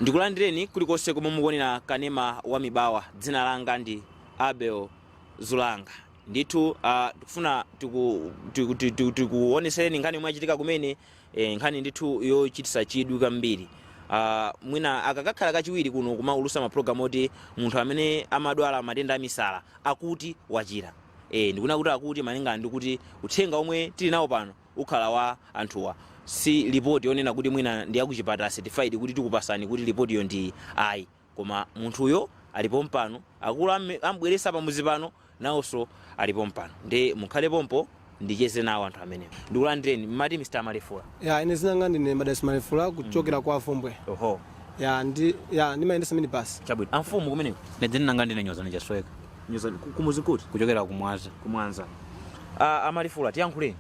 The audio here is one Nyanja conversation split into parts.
Ndikulandireni kulikonse komwe mukuonera kanema wa Mibawa. Dzina langa ndi Abel Zulanga. Ndithu tikufuna tikuonesereni nkhani yomwe yachitika kumene, nkhani ndithu yochititsa chidwi kwambiri. Mwina akakhala kachiwiri kuno kumaulusa maprogramu oti munthu amene amadwala matenda amisala akuti wachira. Ndikuna kuti akuti malinga ndikuti uthenga omwe tili nawo pano ukhala wa anthuwa. Si report yonena kuti mwina ndi akuchipatala certified kuti tikupasani kuti report yo ndi ayi, koma munthuyo alipo mpano, akulu ambweresa pamuzi pano nawonso alipo mpano. Ndi mukhale pompo ndicheze nawo anthu amenewo. Ndikulandireni mmati Mr. Malefula. Ine zinanga ndine Madasi Malefula kuchokera kwa Afumbwe. Oho. Ndimayendesa mini basi. Chabwino. Amfumu kumeneko. Ndine nanga ndine Nyozani Chasweka. Nyozani kumuzi kuti kuchokera kumwaza. Kumwanza. Amalefula tiyankhuleni.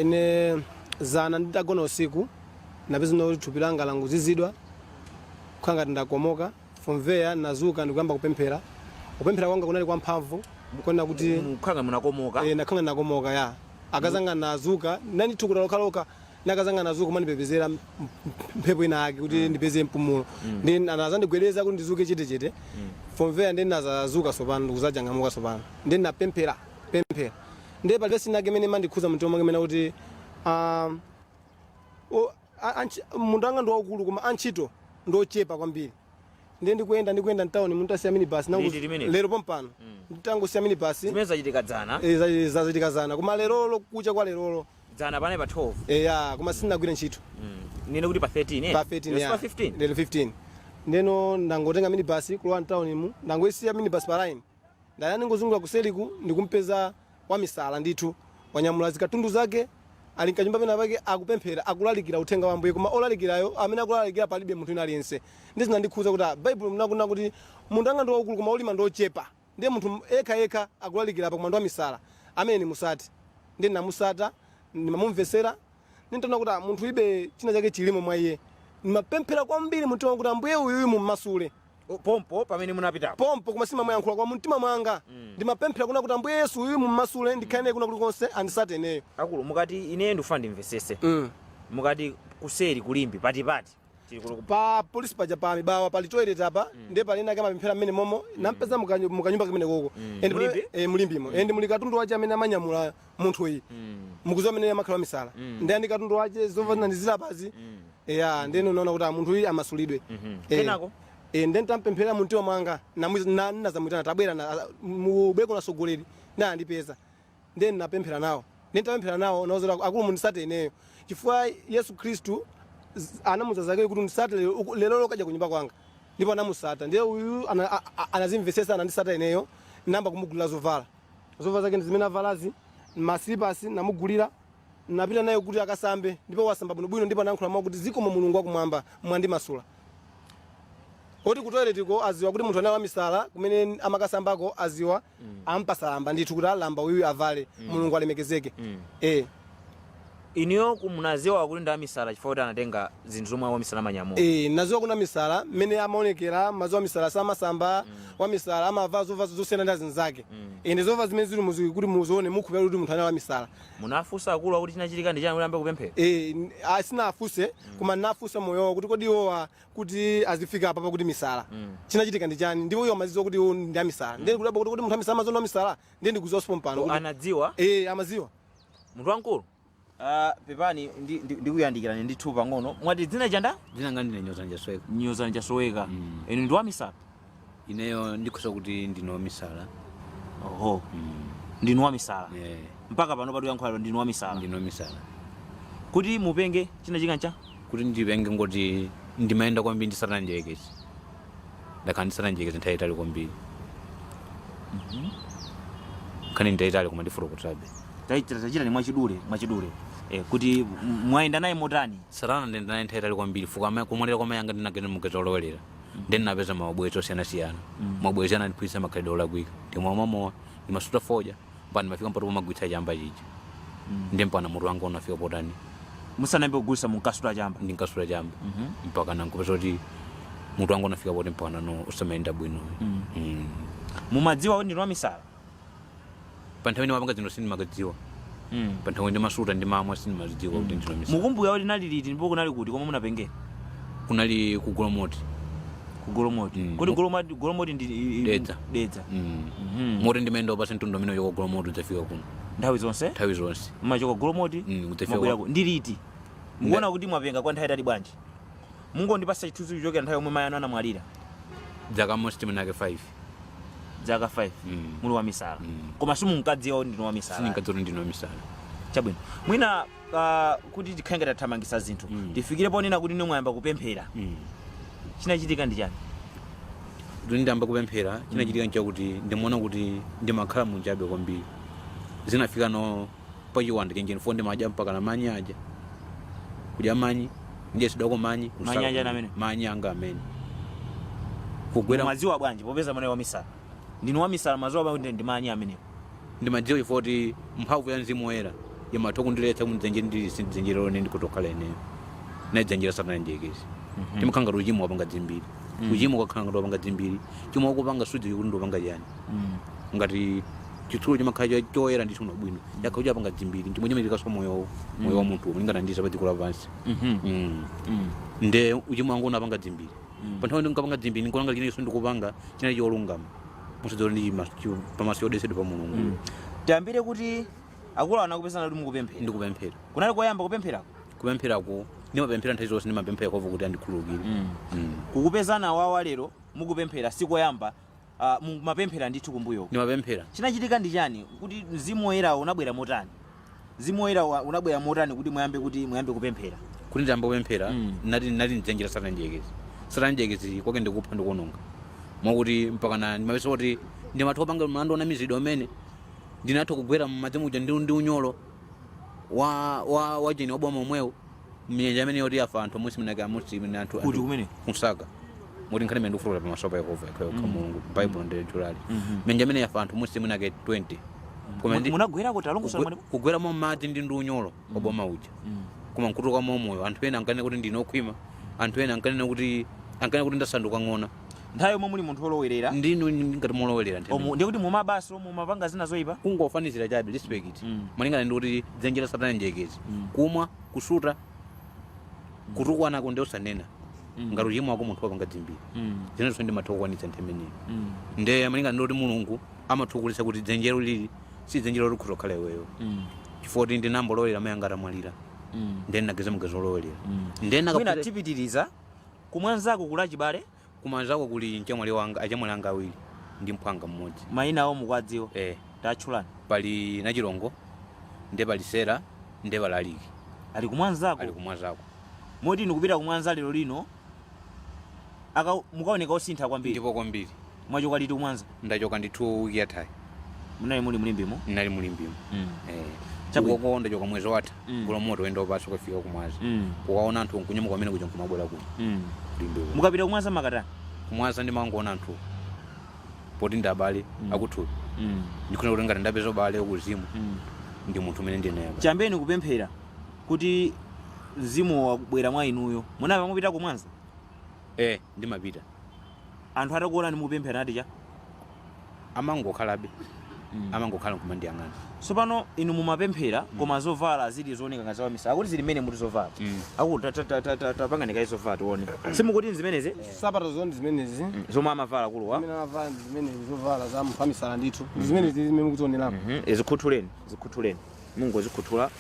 Ine zana nditagona usiku napeza no thupi langa langu zizidwa khanga ndakomoka fomveya nazuka ndikuyamba kupemphera. Kupemphera kwanga kunali kwa mphamvu kona kuti mukhanga munakomoka. Nakhanga nakomoka ya akazanga nazuka nani thukuta lokaloka nakazanga nazuka manipepezera mphepo ina yake kuti ndipeze mpumulo. Ndi anazandigweleza kuti ndizuke chete fomveya ndi nazazuka sopano ndikuzajangamuka sopano ndi napemphera ndi palibe sinake mene mandikhuza mtima mwake mena kuti mundu anga ndiwaukulu koma antchito ndochepa kwambiri. Ndi ndikuyenda mtauni munthu asiya mini basi lero pompano nditangosiya mini basi zimene zachitika dzana. Zachitika dzana koma lerolo kucha kwa lerolo dzana pane pa 12. Koma sinagwira ntchito. Nene kuti pa 13 pa 13 ya. Pa 15. Lero 15. Ndeno ndangotenga mini basi kulowa mtauni mu ndangoisiya mini basi pa line. Ndayani ngozungula kuseliku ndikumpeza Wamisala ndithu wanyamula zikatundu zake ali nkanyumba pena pake akupemphera akulalikira uthenga wa Ambuye koma olalikirayo amene akulalikira palibe munthu aliyense. Ndizina ndikhuza kuti Bible munakuna kuti munthu anga ndiwaukulu koma ulima ndochepa. Ndiye munthu eka akulalikira pa mwando wa misala amene musati. Ndi namusata ndimamumvesera ndintaona kuti munthu ibe china chake chilimo mwa iye. Ndimapemphera kwambiri munthu wangu kuti Ambuye uyu mummasule. Pompo pamene munapitapo. Pompo koma simamuyankhula kwa mtima mwanga. Ndimapemphera kuna kuti Ambuye Yesu uyu mummasule ndikhane kuna kuti konse andisate neyo. Akulu mukati ine ndifa ndimvesese. Mukati kuseri kulimbi patipati. Pa police paja pa Mibawa pali toilet apa ndiye pali nake mapemphera mmene momo nampeza mukanyumba kumene koko. Mulimbimo. Ndi muli katundu wache amene amanyamula munthu uyi. Mukuziwa amene amakhala misala. Ndiye ndi katundu wache zovana ndizira pazi. Ndeno naona kuti munthu uyi amasulidwe. Kenako ndentampemphera munthu mwanga nazamwitana tabwera mubweko nasogoleri na andipeza ndiye napemphera nawo ndentapemphera nawo nawozera akulu mundisate ineyo chifukwa Yesu Kristu anamuza zake kuti ndisate lero kaja kunyumba kwanga ndipo anamusata ndiye uyu anazimvesesa anandisata ineyo namba kumugulira zovala zake zimene avalazi masipasi namugulira napita naye kuti akasambe ndipo wasamba bwino ndipo anayankhula mawu kuti zikomo Mulungu wakumwamba mwandi masula. Oti kutoiletiko aziwa kuti munthu anawa misala kumene amakasambako aziwa ampasalamba ndithu kuti alamba uyu avale Mulungu alemekezeke. Iniyo kumunaziwa kuti nda misala chifukwa kuti anatenga zinthu zomwe Wamisala manyamuka. Naziwa kuna misala mmene amaonekera maziwa misala samasamba Wamisala amava zova zosiyana ndi zinzake. Ndi zova zimene zili muziki kuti muzione mukhupera kuti munthu anawa misala. Munafusa akulu kuti chinachitika ndi chani kuti ambe kupemphera? Asina afuse koma nafusa moyo kuti kodi iwowa kuti azifika apa kuti misala chinachitika ndi chani ndipo iwo amaziwa kuti ndi amisala. Ndi kulaba kuti munthu amisala amaziwa misala ndi ndikuziwa pompano. Anadziwa? Amaziwa. Munthu wankulu. Pepani ndikuyandikirani ndithu pang'ono. Mwati dzina chanda? Dzina ngandi ndine Nyozani Chasweka. Nyozani Chasweka. Inu ndi Wamisala? Ineyo ndikhoza kuti ndine Wamisala. Oho. Ndinu Wamisala. Mpaka pano patu yankhwalo ndinu Wamisala. Ndinu Wamisala. Kuti mupenge chinachitika ncha? Kuti ndipenge ngoti ndimayenda kwambiri ndisatana njekezi. Ndakhala ndisatana njekezi nthawi itali kwambiri. Khani nditali koma ndifuna kutabe. Tachita ni mwachidule. Kuti mwayenda naye motani? Sarana ndenda naye nthawi itali kwambiri fuka kumwalira kwa mayanga ndinagenda mugeza olowelera. Ndeni napeza mabwezo osiyana-siyana. Mabwezo anandipwisa makhalidwe olakwika. Ndimwamamowa ndimasuta foja mpaka ndimafika mpaka pomagwitsa chamba chicha. Ndi mpaka mutu wanga unafika potani. Musanayambe kugwisa munkasula chamba? Ndinkasula chamba. Mpaka nankupeza kuti mutu wanga unafika poti mpaka no usamayenda bwino. Mumadziwa ndinu Wamisala? Panthawi wapanga zino sindimagadziwa. Panthawi ndimasuta ndimamwa sindimadziwa kuti ndinu Wamisala. Mukumbuka kuti nali liti ndipo kunali kuti koma munapenge? Kunali kugula moti. kugolomoti kuti golomoti ndi dedza moti ndimene pa sentundo mino yoko golomoti udzafika kuno nthawi zonse machoka golomoti udzafika ndi liti mukuona kuti mwapenga kwa nthawi itali bwanji mungondipasa chithunzi chochokera nthawi yomwe mayi anu anamwalira dzaka most minake 5 dzaka 5 muli wamisala koma simunkadziwa ndino wamisala sininkadziwa ndino wamisala chabwino mwina kuti tikhenge tathamangisa zinthu tifikire ponena kuti ine mwayamba kupemphera chinachitika ndi chani kuti ndiyamba kupemphera chinachitika nchakuti ndimaona kuti ndimakhala munjabe kwambiri zinafika no pachiwanda chenjeni fo ndimadya mpaka na manyi aja kudya manyi ndiye sidako manyi manyi anga amene kugwera maziwa bwanji popeza mwana wamisala ndino wamisala maziwa bwanji ndi manyi amenewo ndimadziwa ifoti mphamvu ya mzimu woyera yamatoku ndiletsa mudzenje ndili sindzenjera lone ndikutokhala eneyo naidzenjera satana njekezi timakhanga kuti uchimo wapanga dzimbiri uchimo ukakhanga kuti wapanga dzimbiri chimwe wakupanga sudziwi kuti ndiwapanga chani ngati chitsulo chimakhala choyera ndithu bwino yakhakuti apanga dzimbiri chimwe chimachitika moyo wa munthu mulingana ndi pa dziko lapansi nde uchimo wangu unapanga dzimbiri pa nthawi ndikapanga dzimbiri nkolanga chineso ndikupanga chinali cholungama musadzola ndi pamaso yodesedwa pa mulungu tiyambire kuti akulu anakupesana kuti mukupemphera ndikupemphera kunali koyamba kupempherako ndimapemphera nthawi zonse ndimapemphera kwavo kuti andikhululukire kukupezana wawa lero mukupemphera sikoyamba mumapemphera ndithu kumbuyo ndimapemphera chinachitika ndi chani kuti mzimu woyera unabwera motani mzimu woyera unabwera motani kuti muyambe kupemphera kuti ndiyamba kupemphera nati ndidzenjera satana njekezi kwake ndikupha ndikuononga mwakuti mpaka ndimapesa kuti ndimatha kupanga mlandu ona mizido amene ndinatha kugwera mmadzi muja ndi unyolo wa jeni waboma omwewo mnyenja amene yoti afa anthu amusi minake amusi mine anthu kuti kumene kunsaka moti nkhani mene ndikufulola pamaso pa yehova yakha mulungu bible ndi julali mnyenja amene yafa anthu amusi minake 20 munagwerako talongosola kugwera mo madzi ndi unyolo waboma uja koma nkutuka momoyo anthu ena ankanena kuti ndine okhwima anthu ena ankanena kuti ndasanduka ng'ona nthawi yomwe muli munthu olowerera ndinu ngati molowerera ndi kuti mumabaso mumapanga zina zoyipa kungofanizira chabe respect malingana ndi kuti dzenjera satana njekezi kumwa kusuta kutukwanako ndi osanena ngati uchimo wako munthu wapanga dzimbiri zinenso ndimatha kukwanitsa nthemeneyo nde malingana ndi kuti mulungu amathukulitsa kuti dzenjero lili si dzenjero likhoza kukhala iweyo chifukwa kuti ndinambolowera mayi anga atamwalira nde ndinageza mugezo olowelera mwina tipitiriza kumwanzako kula chibale kumanzako kuli mchamwali anga awiri ndi mphwanga mmodzi mayina awo mukwadziwa tatchulani pali nachilongo nde pali sera nde pali aliki ali kumwanzako moti nikupita kumwanza lero lino mukaoneka osintha kwambiri ndipo kwambiri mwachoka liti kumwanza ndachoka ndithu wiki yathayi munali muli mulimbimo nali mulimbimo chakoko ndachoka mwezi watha kula moto wenda upaso kufika kumwaza kukaona anthu nkunyamuka amene kuja nkumabwera kuno mukapita kumwaza makatani kumwaza ndimangoona anthu poti ndi abale akuthupi ndikhona kuti ngati ndapeza ubale ukuzimu ndi munthu umene ndinayaba chambeni kupemphera kuti mzimu wabwera mwa inuyo munapa mupita kumwanza ndimapita anthu atakuona ndi mupemphera nati cha amangokhalabe amangokhala nkumandiyang'ana sopano inu mumapemphera koma zovala zili zooneka ngati zawamisala akuti zili mmene muti zovala akuti tapanganika zovala tione simukuti zimenezi sapato zondi zimenezi zomwe amavala akuluwa amene amavala zimenezi zovala za mpamisala ndithu zimenezi zimene mukutionerapo zikhuthuleni mungu zikhuthula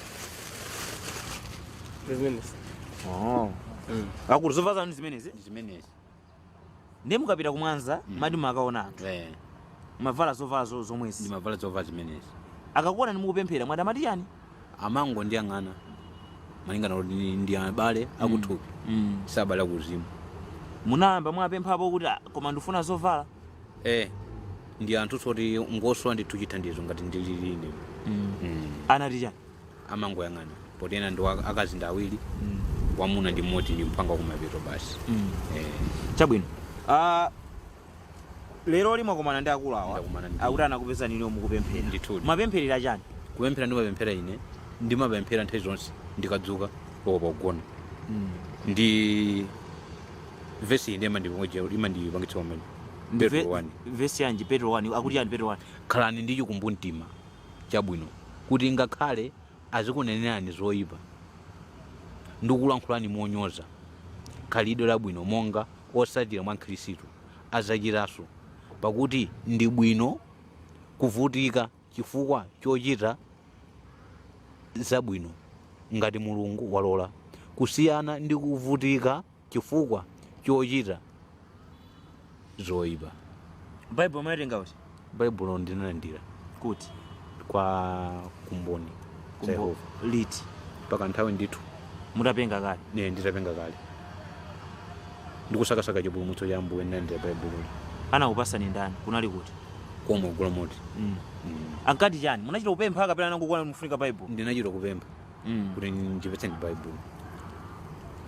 zimenezi akuti zovala zanu zimenezi ndiye mukapita kumwanza madi makaona anthu mavala zovala zomwezi ndimavala zovala zimenezi akakuona ni mukupemphera mwati amati yani amango ndiyang'ana malingana kuti ndi abale akuthupi sabale akuzimu munayamba mwapemphapo kuti koma ndifuna zovala ndi anthu soti ngoswa ndithu chithandizo ngati ndililini anati chani amangoyang'ana poti ena ndi akazi awiri wamuna ndi mmodzi ndi mphanga kumapeto basi chabwino lero limwakomana ndi akulu awa akuti anakupezani ino mukupemphera mapempherera chani kupemphera ndimapemphera ine ndimapemphera nthawi zonse ndikadzuka pokopa kugona ndi vesi ine imandipangitsa umene Petro 1 vesi yanji Petro 1 akuti yani Petro 1 khalani ndi chikumbumtima chabwino kuti ngakhale azikunenerani zoyipa ndikulankhulani monyoza khalidwe labwino monga osachira mwa Khristu azachiranso, pakuti ndi bwino kuvutika chifukwa chochita zabwino ngati Mulungu walola, kusiyana ndi kuvutika chifukwa chochita zoyipa. Bible mayerenga uti Baibulo ndinalandira kuti kwa kumboni za Yehova liti paka nthawi ndithu mutapenga kale. ne nditapenga kale ndikusakasaka chipulumutso cha Ambuye ndinalandira Baibulo. Anakupasani ndani? Kunali kuti Komwe kugula moti ankati chani? Munachita kupempha kapena nangokuona mufunika Bible? ndinachita kupempha kuti ndipetseni Baibulo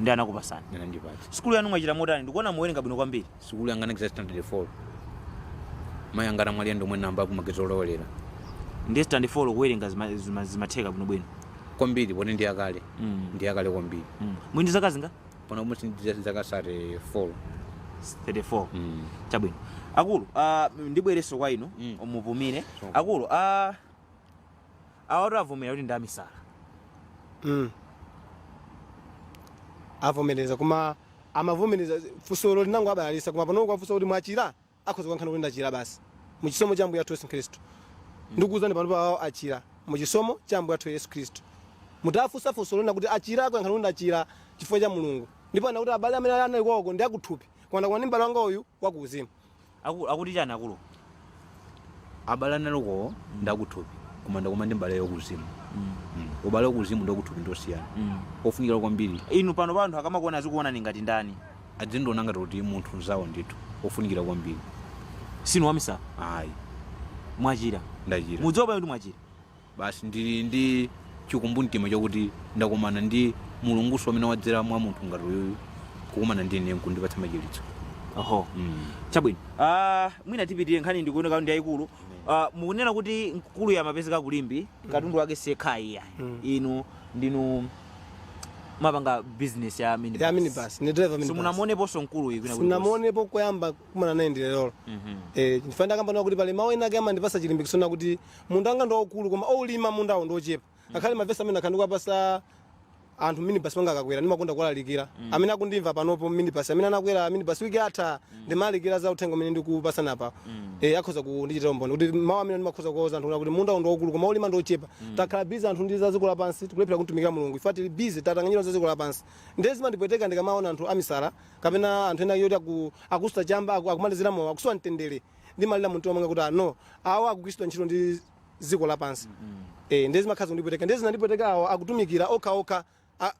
Ndi anakupasani. ndinandipatsa. Sikulu yanu mwachita motani? Ndikuona muwerenga bwino kwambiri. Sikulu yanga nakisa standard 4 mayi angata mwaliyendo mwe namba kumagezo olowelera Ndi stand 4 kuwerenga zimatheka bwino kwambiri poti ndi akale ndi akale kwambiri. Mwindi zaka zinga? Pano musi zaka 34 34. Chabwino akulu ndibwereso kwa inu mupumire akulu awatu avomera kuti ndi amisala. Avomereza kuma amavomereza fusolo linango abalisa kuma pano kwa fusolo mwachira akhoza kankhana kuti ndachira basi muchisomo cha Ambuye athu Yesu Kristo. Ndikuuzani pano pa achira muchisomo cha Ambuye athu Yesu Kristo. Mutafusa fusolo na kuti achira kankhana kuti ndachira chifukwa cha Mulungu. Ndipo ana kuti abale amene ali kwako ndi akuthupi kwanda kwa nimbala wanga uyu wakuuzimu. Akuti chani akulu? abale naluko ndakuthupi koma ndakoma ndi mbale yokuzimu. Ubale wokuzimu ndakuthupi ndosiyana ofunikira kwambiri. Inu pano panthu akamakuona azikuona ngati ndani? Azindiona ngati kuti munthu nzawo ndithu ofunikira kwambiri. Sinu wamisala? Ayi Mwachira? ndachira. Mudziwa kuti mwachira? Basi ndili ndi chikumbumtima chokuti ndakumana ndi Mulunguso amene wadzera mwa munthu ngati uyu kukumana ndi ine nkundipatsa machiritso. Oho. Chabwino mwina tipitire nkhani ndikuoneka ndi yayikulu. Mukunena kuti mkulu ya mapezeka kulimbi katundu wake sekhaya. Inu ndinu mapanga business ya minibus. Ya minibus ni driver minibus. Simunamuonepo mkulu uyu kwina sinamuonepo koyamba kumana naye ndile lolo. Ndifanda kamba kuti pale mawu ena kama ndipasa chilimbikisona kuti munda anga ndo okulu koma olima mundawo ndochepa. Akhale mavesa amene akhandikwa pasa anthu minibus wanga akakwera ndimakonda kulalikira amene akundimva panopo minibus amene anakwera minibus wiki atha ndimalikira za uthenga umene ndikupasana apa akhoza kundichitira umboni kuti mawu amene ndimakhoza kuoza anthu kuti munda ndo okulu koma olima ndochepa takhala busy anthu ndi za dziko lapansi tikulephera kutumikira Mulungu ife tili busy tatanganyira za dziko lapansi ndezima ndipweteka ndikamaona anthu amisala kapena anthu ena yoti akusuta chamba akumalizira mowa akusuwa mtendere ndimalira munthu wamanga kuti no awa akukisitwa ntchito ndi dziko lapansi ndezima khazi ndipweteka ndezina ndipweteka awo akutumikira okha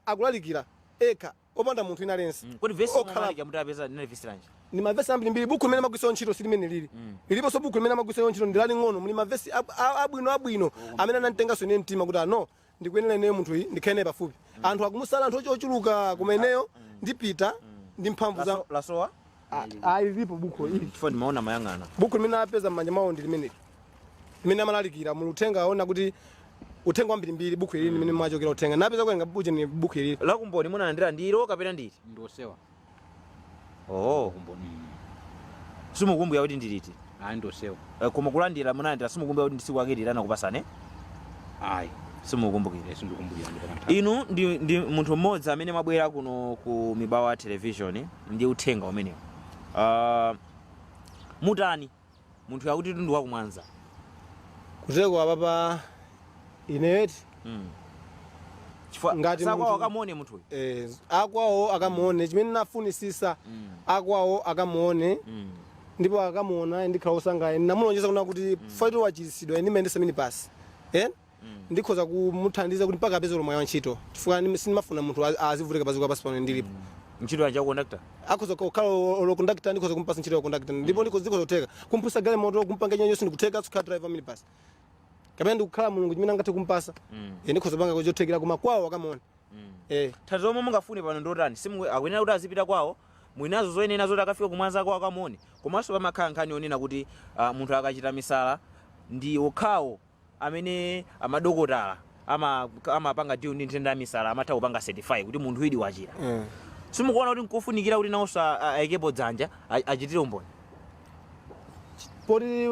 akulalikira eka opanda munthu ina lense. Kodi vesi mwamalika mutapeza ndinali vesi lanje? Ni mavesi ambiri mbiri buku limene magwisayo ntchito silimene lili. Lilipo so buku limene magwisayo ntchito ndilali ng'ono muli mavesi abwino amene ananditenganso ine mtima kuti no ndikuyenera ineyo munthu iyi ndikhene pafupi. Anthu akumusala anthu ochuluka kumeneyo ndipita ndi mphamvu za lasowa? Lilipo buku ili. Chifukwa ndimaona mayang'ana. Buku limene apeza m'manja mwawo ndi limene. Limene amalalikira muluthenga aona kuti uthenga wambiri buku ili limene mwachokera uthenga napeza kuwenga buku ni buku ili lakumboni munalandira ndilo kapena nditi? Ndosewa. Kumboni. Simukumbuya kuti ndiliti? Ndosewa. Koma kulandira munalandira simukumbuya kuti ndisiku akilira nakupasane? Ayi. Simukumbukira. Sindikumbukira Inu ndi munthu mmodzi amene mwabwera kuno ku Mibawa Television ndi uthenga umenewo. Mutani munthu yakuti tundu wa kumwanza. kuteko apapa ineti ngati sakwawo akamuone munthu akwawo akamuone chimene nafunisisa akwawo akamuone ndipo akamuona ndikhala osangalala namulonjeza kuna kuti faito wachiritsidwa ine mendesa mini pasi ndikhoza kumuthandiza kuti mpaka apeze mwayi wa ntchito chifukwa sindimafuna munthu azivutike paziko pasi pano ndilipo ntchito yanje conductor akhoza kukhala lo conductor ndikhoza kumpasa ntchito ya conductor ndipo ndikhoza kuteka kumpusa gale moto kumpanga nyenyo sindikuteka sukha driver mini pasi kapena ndikukhala Mulungu chimene angathe kumpasa ndikhoza panga kuchothekera kuma kwawo akamuone thandizo momwe mungafune pano ndotani akuyenera kuti azipita kwawo mwinazo zoyenera zoti akafika kumwanza kwawo akamuone komanso pamakhala nkhani yonena kuti munthu akachita misala ndi okhawo amene amadokotala amapanga deal ndi nthenda ya misala amatha kupanga certify kuti munthu idi wachira simukuona kuti nkofunikira kuti nawonso ayikepo dzanja achitire umboni poti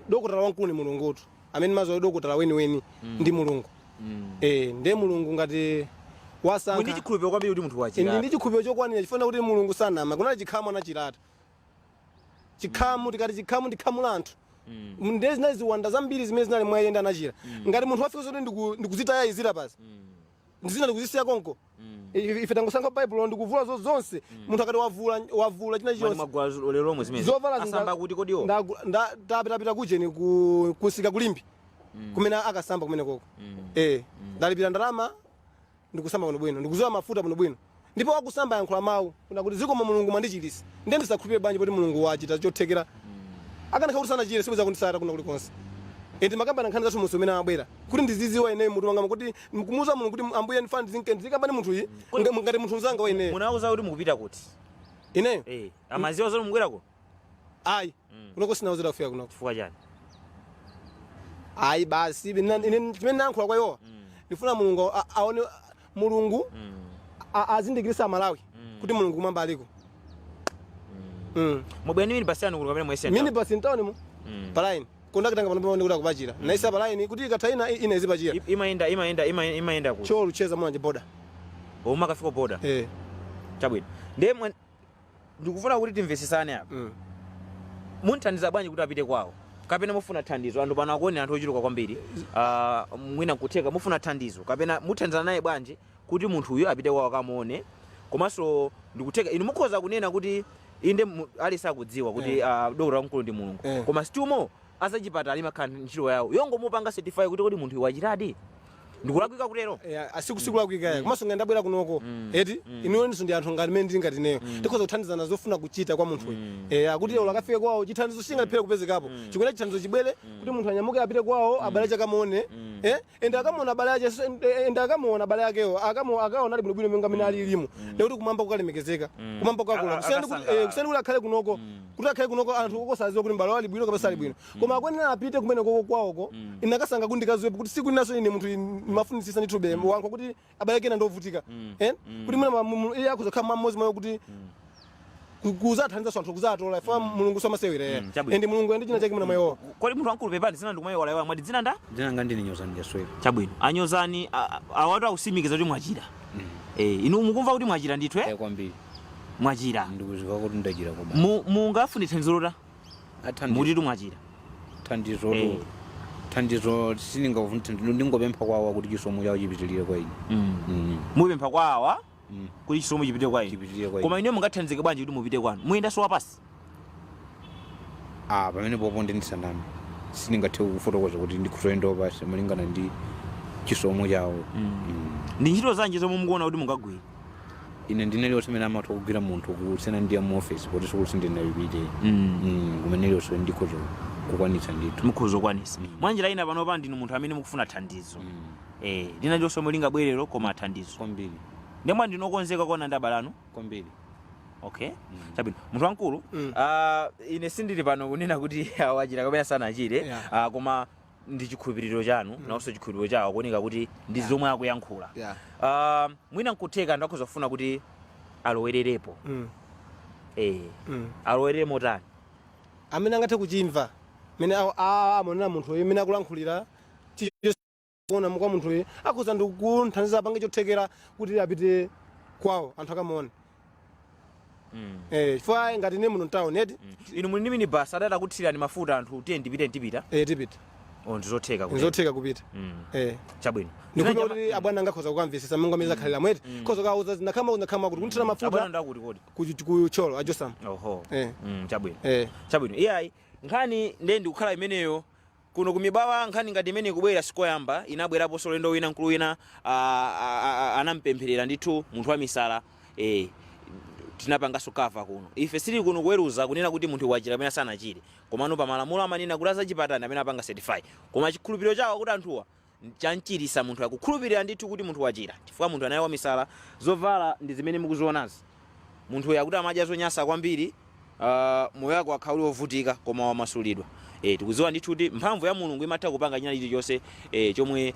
dokotala wankulu ni Mulungutu amene mazo dokotala weni ndi Mulungu ndiye Mulungu ngati wasankha ndi chikhulupiriro kwambiri kuti munthu wachira ine ndi chikhulupiriro chokwanira chifuna kuti mulungu sanama kunali chikhamu anachilata chikhamu tikati chikhamu ndi khamu la anthu ndezi zinali ziwanda zambiri zimene zinali mwayenda anachira ngati munthu wafika zoti ndikuzitaya izira pasi ndizina ndikuzisiya konko ife tangosankha baibulo ndikuvula zonse munthu akati wavula china chonse zovala asamba kuti kodiwo tapita kucheni kusika kulimbi kumene akasamba kumene koko ndalipira ndalama ndikusamba bwinobwino ndikuzowa mafuta bwinobwino ndipo wakusamba yankhula mawu kuti zikomo mulungu mandichilisa ndiye ndisakhulupire bwanji kuti mulungu wachita chothekera akanakha kuti sanachire sikuza kundisata kuna kulikonse enti makamba nkhani zathu muso umene amabwera kuti ndiziziwa ineyo munthu wanga kuti kumuuza mulungu kuti ambuye ndifana ndizikambani munthu iyi ngati munthu mzanga wa ineyo munauza kuti mukupita kuti ineyo amaziwa zoti mukubwerako ayi kunoko sinauzira kufika kunoko chifukwa chani ayi basi ine chimene nankhula kwa iwowa ndifuna mulungu aone mulungu azindikirisa amalawi kuti mulungu kumwamba aliko mubweni mini basi anu kuno kapena mwese mini basi ntawoni mu palaini kundakitanga pano ndikuda kupachira naisa palaini kuti ikathaina ina izipachira imayenda kuti cholo lucheza mwanje boda oma kafika boda chabwino ndiye ndikufuna kuti timvesesane apa munthandiza bwanji kuti apite kwawo kapena mufuna thandizo anthu pano akuone anthu ochuluka kwambiri mwina kutheka mufuna thandizo kapena muthandiza naye bwanji kuti munthu uyo apite kwawo akamuone komanso ndikutheka inu mukhoza kunena kuti inde ali sakudziwa kuti dokotala wamkulu ndi mulungu koma situmo asachipata ali makhala ntchito yawo yongomupanga certify kuti munthu wachitadi ndikulakwika kutero sikulakwika komanso ngati ndabwera kunoko eti inonso ndi anthu ngati mene ndili ngati ineyo tikhoza kuthandizana zofuna kuchita kwa munthu kuti ulakafike kwawo chithandizo singaliphera kupezekapo chikuona chithandizo chibwere kuti munthu anyamuke apite kwawo abale ake akamuone ende akamuona abale ake ende akamuona abale akewo akaona ali bwinobwino monga amene ali limo ndikuti kumwamba kukalemekezeka kumwamba kukakula kusiyani kuti akhale kunoko kuti akhale kunoko anthu okosaziwa kuti mbale ali bwino kapena sali bwino koma akwenera apite kumene koko kwawoko ine akasanga kuti ndikaziwepo kuti siku linaso ine munthu mafunisisa nditube wankho kuti abalekena ndovutika kuti mwana iye akuzakhala mmodzi mwayo kuti kuzathandiza anthu kuzatola ifa mulungu samasewera ende mulungu ndi china chake mwana mwayo kodi munthu wankulu pepani zina ndikumayo wala yawa mwati dzina nda dzina ngandi ni nyozani yasweka chabwino anyozani awatu ausimikiza kuti mwachira inu mukumva kuti mwachira ndithu kwambiri mwachira ndikuziva kuti ndachira koba mungafuni thandizo lota muti mwachira thandizo ndingopempha kwawa kuti chisomo chawo chipitirire kwa ine mupempha kwawa kuti chisomo chipite kwa ine koma ine mungathandizike bwanji kuti mupite kwanu muyenda so wapasi pamene popo ndisaname sindingathe kufotokoza kuti ndikutoenda pasi malingana ndi chisomo chawo ndi ntchito zanji zomwe mukuona kuti mungagwira ine ndinaliyo simene amatha kugwira munthu kusiyana ndi mu office kuti sikuti ndinalipite kumeneliyo so ndikhoza kukwanisa ndithu mukhoza kukwanisa mwanjira ina pano pa ndinu munthu amene mukufuna thandizo linalio somo lingabwerero koma thandizo kwambiri ndemwe ndinokonzeka kuona ndi abale anu kwambiri okay chabwino munthu wankulu ine sindili pano kunena kuti wachira kapena sanachire koma ndi chikhulupiriro chanu nawonso chikhulupiriro chawo kuoneka kuti ndi zomwe akuyankhula mwina nkutheka ndakhoza kufuna kuti alowererepo alowerere motani amene angathe kuchimva mene amonera munthu uyu mene akulankhulira kuona kwa munthu uyu akhoza ndikuthandiza apange chothekera kuti apite kwawo anthu akamuone chifukwa ngati ine muno mtown eti inu muli ndi minibus adada kuthirani mafuta anthu tiye ndipite tipita ndizotheka kupita chabwino ndikuti kuti abwana angakhoza kukamvesesa mungu amene zakhalira mweti khoza kauza ndakhama kuti kunthira mafuta abwana ndakuti kodi ku cholo ajosam chabwino iyayi nkhani ndiye ndikukhala imeneyo kuno kumibawa nkhani ngati imene kubwera sikoyamba inabwerapo solendo wina nkulu wina anampempherera ndithu munthu wamisala tinapangaso kava kuno ife sili kuno kuweruza kunena kuti munthu wachira amene sanachire komano pa malamulo amanena kuti azachipatani amene apanga certify koma chikhulupiriro chawo kuti anthuwa chanchirisa munthu akukhulupirira ndithu kuti munthu wachira chifukwa munthu anaye wamisala zovala ndi zimene mukuzionazi munthu yakuti amadya zonyasa kwambiri moyo wake akhauli ovutika koma wamasulidwa tikuziwa ndithu kuti mphamvu ya mulungu imatha kupanga china chilichonse chomwe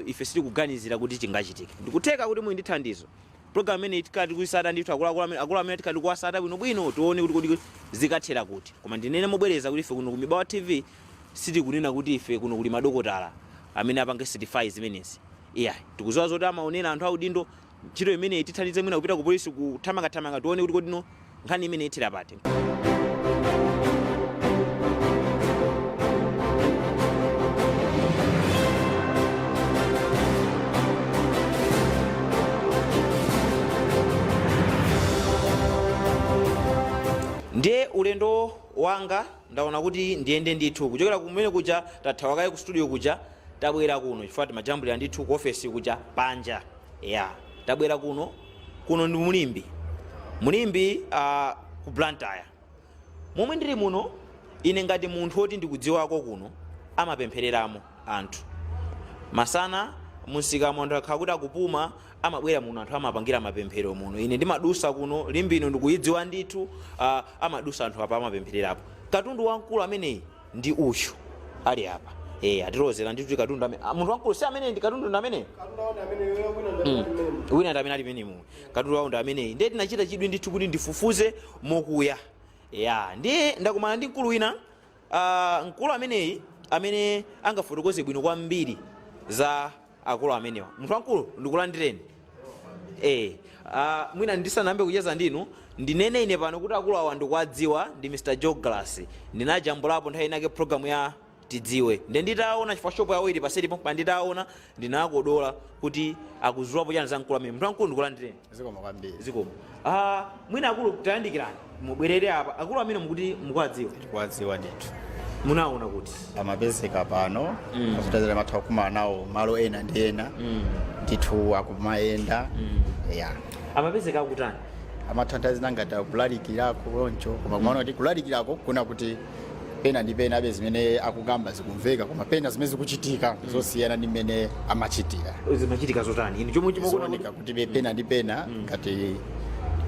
ife sili kuganizira kuti chingachitike ndikutheka kuti muli ndi thandizo program imene tikati kuisata ndithu akulu amene tikati kuwasata bwinobwino tione kuti zikathera kuti koma ndinene mobwereza kuti ife kuno kumibawa TV siti kunena kuti ife kuno kuli madokotala amene apange certify zimenezi tikuziwa zoti amaonera anthu audindo ntchito imene tithandize mwina kupita ku polisi kuthamanga tione kuti kodino nkhani imene ithira pati. Ndiye ulendo wanga ndaona kuti ndiyende ndithu kuchokera kumene kuja tathawa kaye ku studio kuja tabwera kuno chifukwa timajambulira ndithu ku office kuja panja tabwera kuno ndi mulimbi ku Blantyre momwe ndili muno ine ngati munthu woti ndikudziwako kuno amapemphereramo anthu masana munsikamo anthu akhala kuti akupuma amabwera muno anthu amapangira mapemphero muno ine ndimadusa kuno limbino ndikuyidziwa ndithu amadusa anthu apa amapemphererapo katundu wamkulu ameneyi ndi uyu ali apa atilozera ndithu katundu amene munthu wamkulu si amene ndi katundu amene wina ndi amene ali pene muno katundu wawo ndi ameneyi ndiye tinachita chidwi ndithu kuti ndifufuze mokuya ndiye ndakumana ndi mkulu wina mkulu ameneyi amene angafotokoze bwino kwambiri za akulu amenewa. Munthu wamkulu ndikulandireni mwina ndisanambe kucheza ndinu ndinene ine pano kuti akulu awa ndikuwadziwa ndi Mr. Joglas ndinajambulapo nthawi inake program ya tidziwe nde nditaona chifukwa shopo yawo ili paseripo panditaona ndinakodola kuti akuzulapo chani za mkulu amene. Munthu wamkulu ndikulandireni. Zikoma kwambiri. Zikoma. Mwina akulu tayandikirani mubwerere apa akulu amene mukuti mukuwadziwa. Tikuwadziwa ndithu. Munaona kuti amapezeka pano azitazira mathawa kumana nawo malo ena ndi ena ndithu akumayenda amapezeka akutani amathandazi nangati akulalikirako loncho koma kumaona kuti kulalikirako kuna kuti pena ndi pena abe zimene akugamba zikumveka koma pena zimene zikuchitika zosiyana ndi mmene amachitira zimachitika zotani ine chomwe chimokuoneka kuti pena ndi pena ngati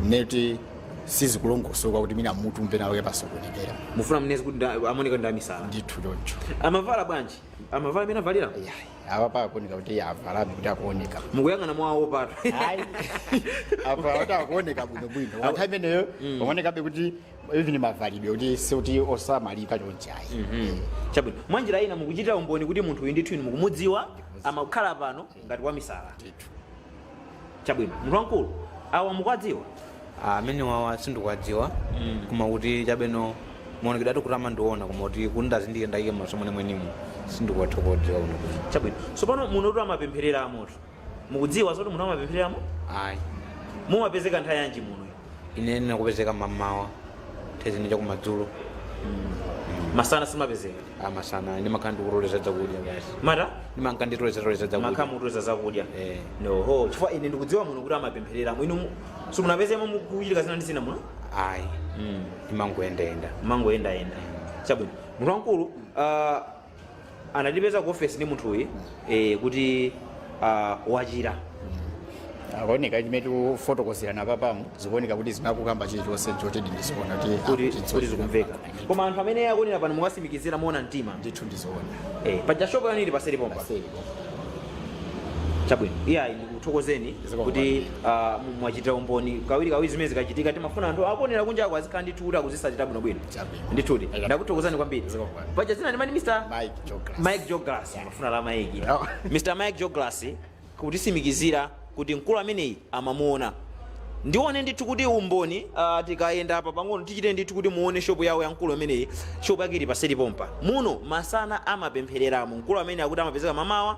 neti sizikulongosoka kuti mina mutu mpena wake pasokonekera mufuna mnezi kuti amoneka ndi amisala ndithu loncho amavala bwanji amavala amene avalira apa pakuoneka kuti avalabe kuti akuoneka mukuyang'ana mwawo pato apa kuti akuoneka bwinobwino wanthawi imeneyo pakuonekabe kuti even mavalidwe kuti sikuti osamalika chonchayi chabwino mwanjira ina mukuchitira umboni kuti munthu uyu ndithu inu mukumudziwa amakhala pano ngati wamisala chabwino munthu wamkulu awa mukuwadziwa amene wawa sindikuwadziwa koma kuti chabeno muonekedwe atikutama ndiona koma kuti kundazindike ndayike masomone mwenimo sindikuwathokodziwa uno chabwino sopano muno kuti amapempherera amoto mukudziwa zoti munthu amapemphereramo ayi mumapezeka nthawi yanji muno ine nakupezeka mamawa thezini chakumadzulo masana simapezeka masana ndimakhala ndikuloleza zakudya basi mata ndimakhala nditoleza zakudya makhala mutoleza zakudya noho chifukwa ine ndikudziwa muno kuti amapemphereramo inu simunapezemo mukuchitika zina ndi zina muno ayi ndimangoyendayenda mangoyendayenda chabwino munthu wamkulu anatipeza ku ofesi ndi munthuyi kuti wachira akuoneka chimene tikufotokozerana papamu zikuoneka kuti zimakukamba chilichonse chotedi ndiziona kuti zikumveka koma anthu amene akunena pano mukasimikizira moona mtima ndithu ndiziona paja shopo yanili paseri pompa chabwino iyayi ndikuthokozeni kuti mwachitira umboni kawiri zimene zikachitika timafuna anthu akonera kunja ako azikhala ndithu kuti akuzisachita bwinobwino ndithuti ndakuthokozani kwambiri paja zina ndimani Mr. Mike Joglas mafuna la Mike Mr. Mike Joglas kutisimikizira kuti mkulu ameneyi amamuona ndione ndithu kuti umboni tikayenda apa pang'ono tichite ndithu kuti muone shopu yawo ya mkulu ameneyi shopu yake ili paseri pompa muno masana amapemphereramo mkulu ameneyi akuti amapezeka mamawa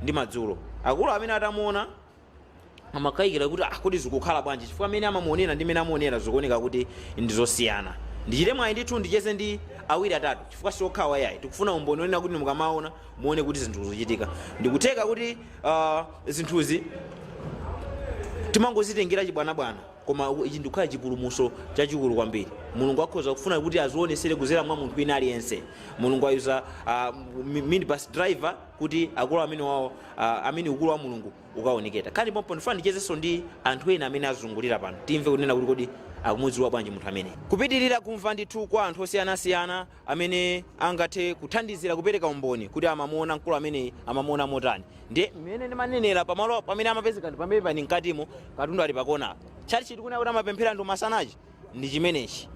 ndi madzulo akulu amene atamuona amakayikira kuti kuti zikukhala bwanji chifukwa amene amamuonera ndi amene amuonera zikuoneka kuti ndizosiyana ndichite mwayi ndithu ndicheze ndi awiri atatu chifukwa siokhawa yayi tikufuna umboni onena kuti mukamaona muone kuti zinthu zochitika ndikutheka kuti zinthuzi timangozitengera chibwanabwana koma ichi ndikukhala chipulumuso chachikulu kwambiri mulungu akhoza kufuna kuti azionesere kuzera mwa munthu wina aliyense mulungu ayuza minibus driver kuti akulu amene wawo amene ukulu wa mulungu ukaoneketa khali pompo ndifuna ndichezenso ndi anthu ena amene azungulira pano timve kunena kuti kodi akumudziwa bwanji munthu amene kupitirira kumva ndithu kwa anthu osiyanasiyana amene angathe kuthandizira kupereka umboni kuti amamuona mkulu amene amamuona motani ndiye mmene ndimanenera pamalo pamene amapezeka ndi pamene pani mkatimo katundu ali pakona chali chitikuna kuti amapemphera ndi masanachi ndi chimenechi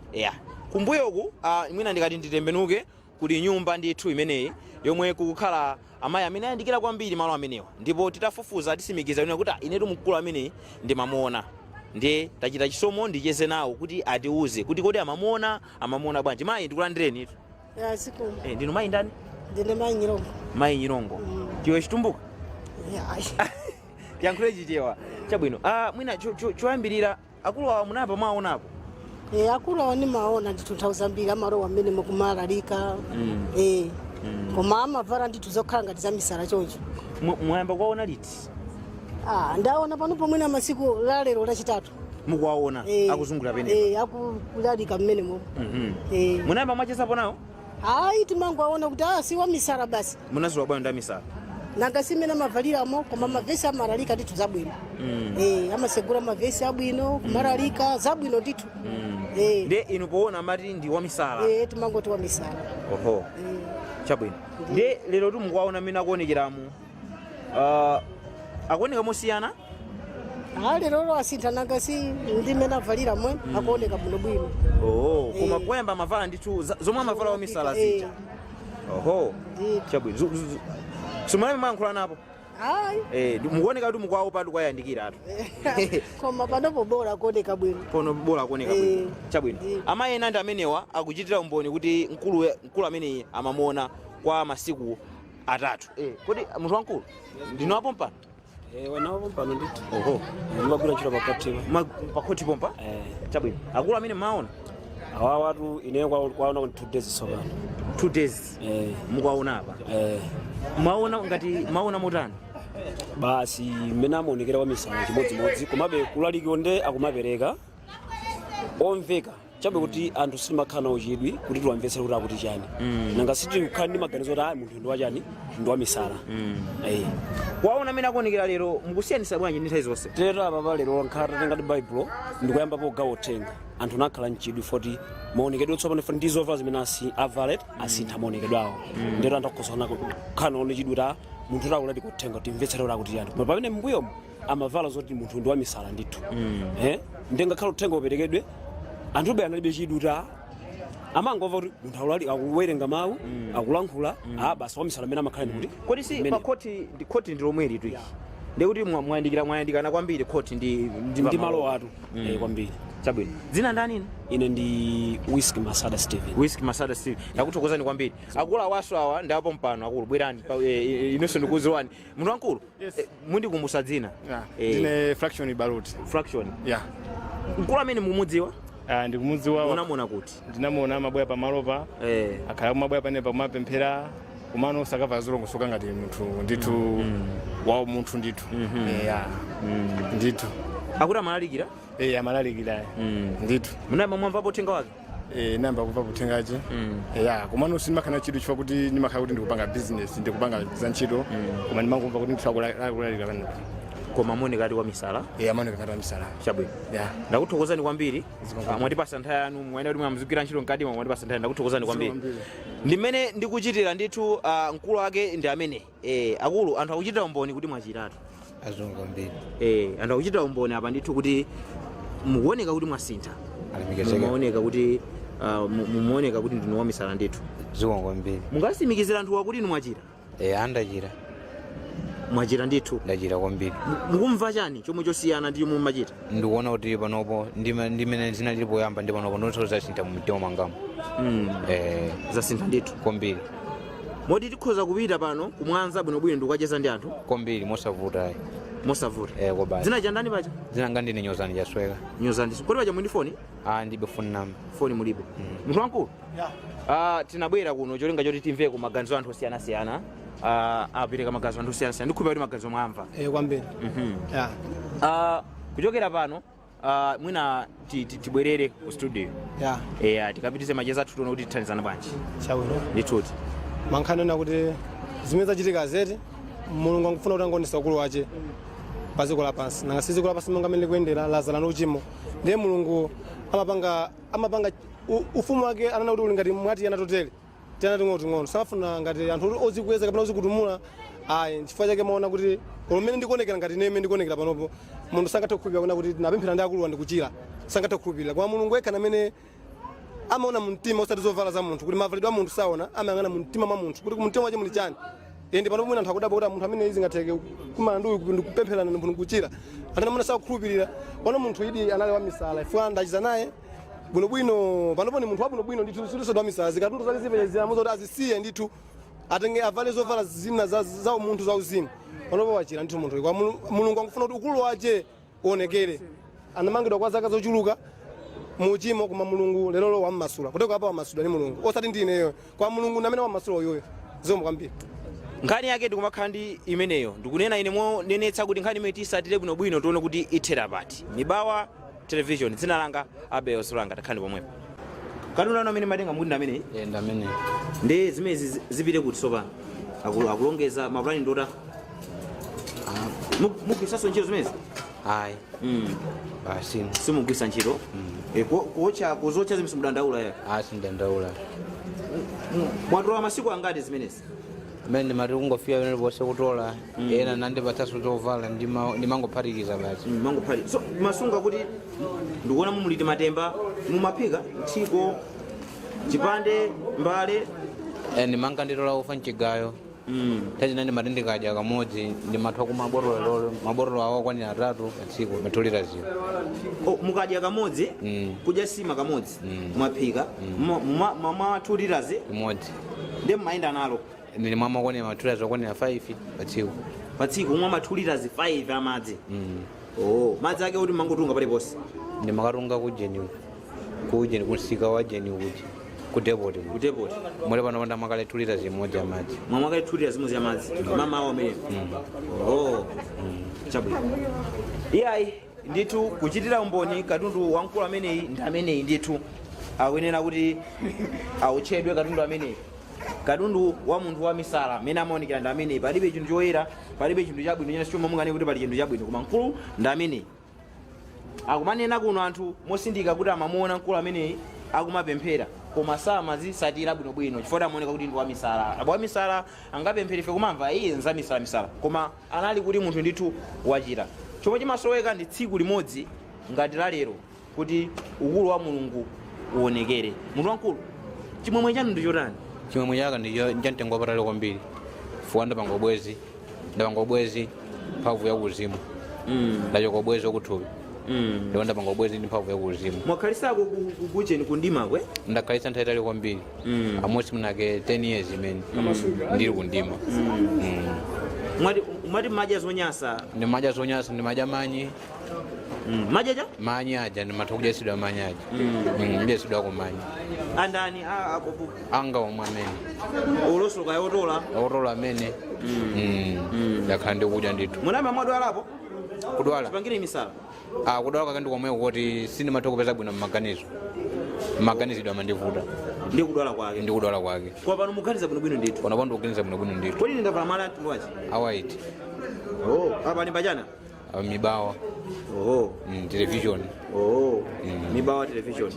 kumbuyoku mwina ndikati nditembenuke kuli nyumba ndithu imeneyi yomwe kukhala amayi amene ayandikira kwambiri malo amenewa, ndipo titafufuza tisimikiza kuti inetu mkulu ameneyi ndimamuona, ndiye tachita chisomo ndicheze nawo kuti atiuze kuti kodi amamuona bwanji. Mayi ndikulandireni itu. Ndinu mayi ndani? Ndine mayi Nyirongo. Mayi Nyirongo. Chiwe chitumbuka? Tiyankhule chichewa. Chabwino. Mwina choyambirira akulu awa munapa mwaonapo? Akulu awa nimaona ndithu nthawi zambiri amalowa mmene mukumalalika. Koma amavala ndithu zokhala ngati zamisala choncho. Mwayamba kuwaona liti? Ndaona panopo mwina masiku lalero lachitatu. Mukuwaona akuzungulira pene? Akulalika mmenemo. Munayamba mwachesapo nawo? Timangowaona kuti si wamisala basi. Munaziwa bwana ndamisala? Nanga simene amavaliramo koma mavesi amalalika ndithu zabwino. Amasegura mavesi abwino kumalalika zabwino ndithu. Nde inu poona mati ndi wamisala? Timangoti wamisala. Oho. Chabwino. Nde lero mukuwaona mmene akuonekeramu akuoneka mosiyana? Lero asintha nanga si ndimene avalira mwe akuoneka bwinobwino. Koma poyamba amavala ndithu zomwe amavala wamisala zija. Chabwino. Sumane mwankhula napo? Mukuoneka kuti mukuwawo patu kwayandikira atu. Koma panopo bora kuoneka bwino. Pono bora kuoneka bwino. Chabwino. Amayi ena ndi amenewa akuchitira umboni kuti mkulu ameneyi amamuona kwa masiku atatu. Kodi munthu wankulu ndinu apo mpano? Wanapo mpano ndithu. Ndimagwira ntchito pakhoti. Pakhoti pompa? Chabwino. Akulu amene maona? Awa watu ine kwaona 2 days so pano. 2 days? Mukuwaona apa? Maona ngati maona motani? Basi mmene amaonekera wamisala chimodzimodzi komabe kulalikiro nde akumapereka omveka chabe kuti anthu simakhala nawo chidwi kuti tiwamvetsere kuti akuti chani. Nanga siti kukhala ndi maganizo kuti munthu ndi wachani ndi wamisala. Waona amene akuonekera lero mukusiyanisa bwanji ndi nthawi zonse? Tera papa lero nkhala tengati baibulo ndikuyambapo kugawa uthenga anthu nakhala mchidwi foti maonekedwe tsopano foti ndizovala zimene avalet asintha maonekedwe awo. Ndero anthu akukhoza kukhala nawo chidwi kuti munthu takulati kuthenga kuti mvetsere kuti akuti chani. Koma pamene mbuyomo amavala zoti munthu ndi wamisala ndithu. Ndengakhala uthenga uperekedwe anthu be analibe chidwi kuti amangova kuti munthu akulali akuwerenga mawu akulankhula basi wamisala amene amakhala ndi kuti. Kodi si khoti ndi lomwe litu ichi? Ndi kuti mwayandikana kwambiri khoti ndi malo atu kwambiri. Chabwino. Dzina ndani ine? Ine ndi Wamisala Steven. Wamisala Steven. Ndakuthokozani kwambiri. Akulu awaso awa ndapo mpano akulu bwerani inonso ndikuziwani. Munthu wankulu mundikumbusa dzina? Ndine Fraction Baruti. Fraction? Mkulu amene mumudziwa? Ndikumudziwa. Unamuona kuti? Ndinamuona mabwera pamalopa. Akhala mabwera panepa kumapemphera kumano sakava zulongo soka ngati munthu ndithu wawo munthu ndithu. Ndithu. Akuti amalalikira? Amalalikira. Ndithu. Munayamba mwamvapo uthenga wake? Namba kumva uthengaje. Kumano simakhala chidwi chifukwa kuti ndimakhala kuti ndikupanga business ndikupanga za ntchito koma ndimangomva kuti ndikulalikira pano. Koma muoneka ati wamisala? Amaoneka ngati wamisala. Chabwino. Ndakuthokozani kwambiri. Mwatipasa nthawi yanu mwayenda kuti mwamuzikira ntchito mkati mwatipasa nthawi. Ndakuthokozani kwambiri. Ndimene ndikuchitira ndithu mkulu wake ndi amene. Akulu anthu akuchitira umboni kuti mwachitatu. Azungu kwambiri. Anthu akuchitira umboni apa ndithu kuti mukuoneka kuti mwasintha. Muoneka kuti muoneka kuti ndinu wamisala ndithu. Azungu kwambiri. Mungasimikizira anthu wakuti inu mwachita? Andachita. Mwachita ndithu? Ndachita kwambiri. Mukumva chani chomwe chosiyana ndi chomwe mumachita? Ndikuona kuti panopo ndimene zina lilipo yamba ndi panopo ndonso zasintha mu mtima mwangamo. Zasintha ndithu kwambiri. Moti tikhoza kupita pano kumwanza bwinobwino ndikukacheza ndi anthu? Kwambiri mosavuta. Mosavuta? Kwa basi. Dzina chandani pacha? Dzina nga ndine Nyozani Jasweka. Nyozani. Kodi pacha mwindi foni? Ndibe foni namba. Foni mulibe. Munthu wankulu? Tinabwera kuno cholinga choti timve ku maganizo anthu osiyanasiyana. Apereka maganizo anthu osiyanasiyana. Ndikhupa kuti maganizo mwamva. Kwambiri. Kuchokera pano mwina tibwerere ku studio. Tikapitize macheza athu tione kuti tithandizana bwanji. Chabwino. Ndithuti. Mankhanena kuti zimene zachitika zedi mulungu angufuna kuti angonesa ukulu wace paziko lapansi. Nanga siziko lapansi monga mmene likuyendera lazala ndi uchimo. Ndiye mulungu amapanga ufumu wake anana kuti uli ngati mwati anatotele. Tena ting'ono. Samafuna ngati anthu ozikweza kapena ozikutumula. Chifukwa chake maona kuti umene ndikuonekera ngati neme ndikuonekera panopo munthu sangathe kukhulupirira kuti napemphera ndi akulu ndikuchira. Sangathe kukhulupirira. Kwa mulungu yekha amene amaona mumtima osati zovala za munthu kuti mavalidwe a munthu saona amayang'ana mumtima mwa munthu kuti mumtima wache muli chani ende panopo mwina anthu akudabwa kuti munthu amene izi ngatheke kumanduyu ndikupempherana munthu kuchira anthu amene sakukhulupirira pano munthu idi anali wamisala ifuna ndachiza naye bwinobwino panopo ni munthu wabwinobwino ndithu siluso wamisala zikatundu zake zipenezera muzo kuti azisiye ndithu atenge avale zovala zina za munthu za uzimu panopo wachira ndithu munthu kwa mulungu angufuna kuti ukulu wache uonekere anamangidwa kwa zaka zochuluka muchimo kuma mulungu lero wammasula kuteko apa wammasula ni mulungu osati ndineyo kwa mulungu namene wammasula uyoyo zomwe kwambiri nkhani yake ndikumakhala ndi imeneyo ndikunena ine monenetsa kuti nkhani imene tisatire bwinobwino tione kuti ithera pati Mibawa television dzina langa Abel Sulanga takhani pomwepo kanuna amene matenga mundi amene ndamene ndi zimezi zipite kuti sopano akulongeza mapulani ndota mugwisaso ntchito zimezi ayi basi simugwisa ntchito kuzocha zimisi mudandaula ya sindandaula mwatola masiku angati zimenezi amene ndimati kungofika pamene pose kutola ena nandipatsaso zovala ndimangophatikiza basi mangophatikiza so masunga kuti ndikuona mumuliti matemba mumaphika mthiko chipande mbale ndimanga nditola ufa mchigayo tachina ndimati ndikadya kamodzi ndimathwa ku maborolo awo akwanira 3 patsiku matolera ziwo mukadya kamodzi kudya sima kamodzi mwaphika mwa 2 liters imodzi ndi mmayenda nalo ndimwa makwanira ma 2 liters akwanira 5 patsiku umwa ma 2 liters 5 amadzi madzi ake kuti mangotunga paliponse ndimakatunga kujeni kusika wa jeni kuti kudepoti mule pano ndamakale 2 liters imodzi ya madzi mwamakale 2 liters imodzi ya madzi mama awo amene chabwino iyayi ndithu kuchitira umboni katundu wamkulu ameneyi ndi ameneyi ndithu akuyenera kuti autchedwe katundu ameneyi katundu wa munthu wamisala amene amaonekera ndi ameneyi palibe chinthu choyera palibe chinthu chabwino china sichomwe mungane kuti pali chinthu chabwino koma mkulu ndi ameneyi akumanena kuno anthu mosindika kuti amamuona mkulu ameneyi akumapemphera koma samazisatira bwinobwino chifukwa amaoneka kuti ndi wamisala wamisala angapemphere ife kumamva iye nzamisala koma anali kuti munthu ndithu wachira chomwe chimasoweka ndi tsiku limodzi ngati la lero kuti ukulu wa mulungu uonekere munthu wamkulu chimwemwe chanu ndi chotani chimwemwe changa ndichamtengo wapatali kwambiri fuwa ndapanga ubwezi mphamvu ya kuzimu ndachoka ubwezi wakuthupi ndipo ndapanga ubwezi ndi mphamvu ya kuzimu mwakhalisako kucheni kundimako ndakhalisa nthawi itali kwambiri amosi munake 10 years imene ndili kundima mwati madya zonyasa ndimadya zonyasa ndimadya manyi madya manyi aja ndimatha kudyasidwa manyi aja kudyasidwa ako manyi andani anga omwe amene olosoka otola amene ndakhala ndikudya ndithu munayamba mwadwalapo kudwala chipangire misala kudwala kakandi komweko kuti sindimatha kupeza bwino mmaganizidwe amandivuta ndikudwala kwake kwa pano muganiza bwinobwino ndithu pano ndikuganiza bwinobwino ndithu kodi ndavala mala tuwachi awaiti apa ni pachana Mibawa television Mibawa television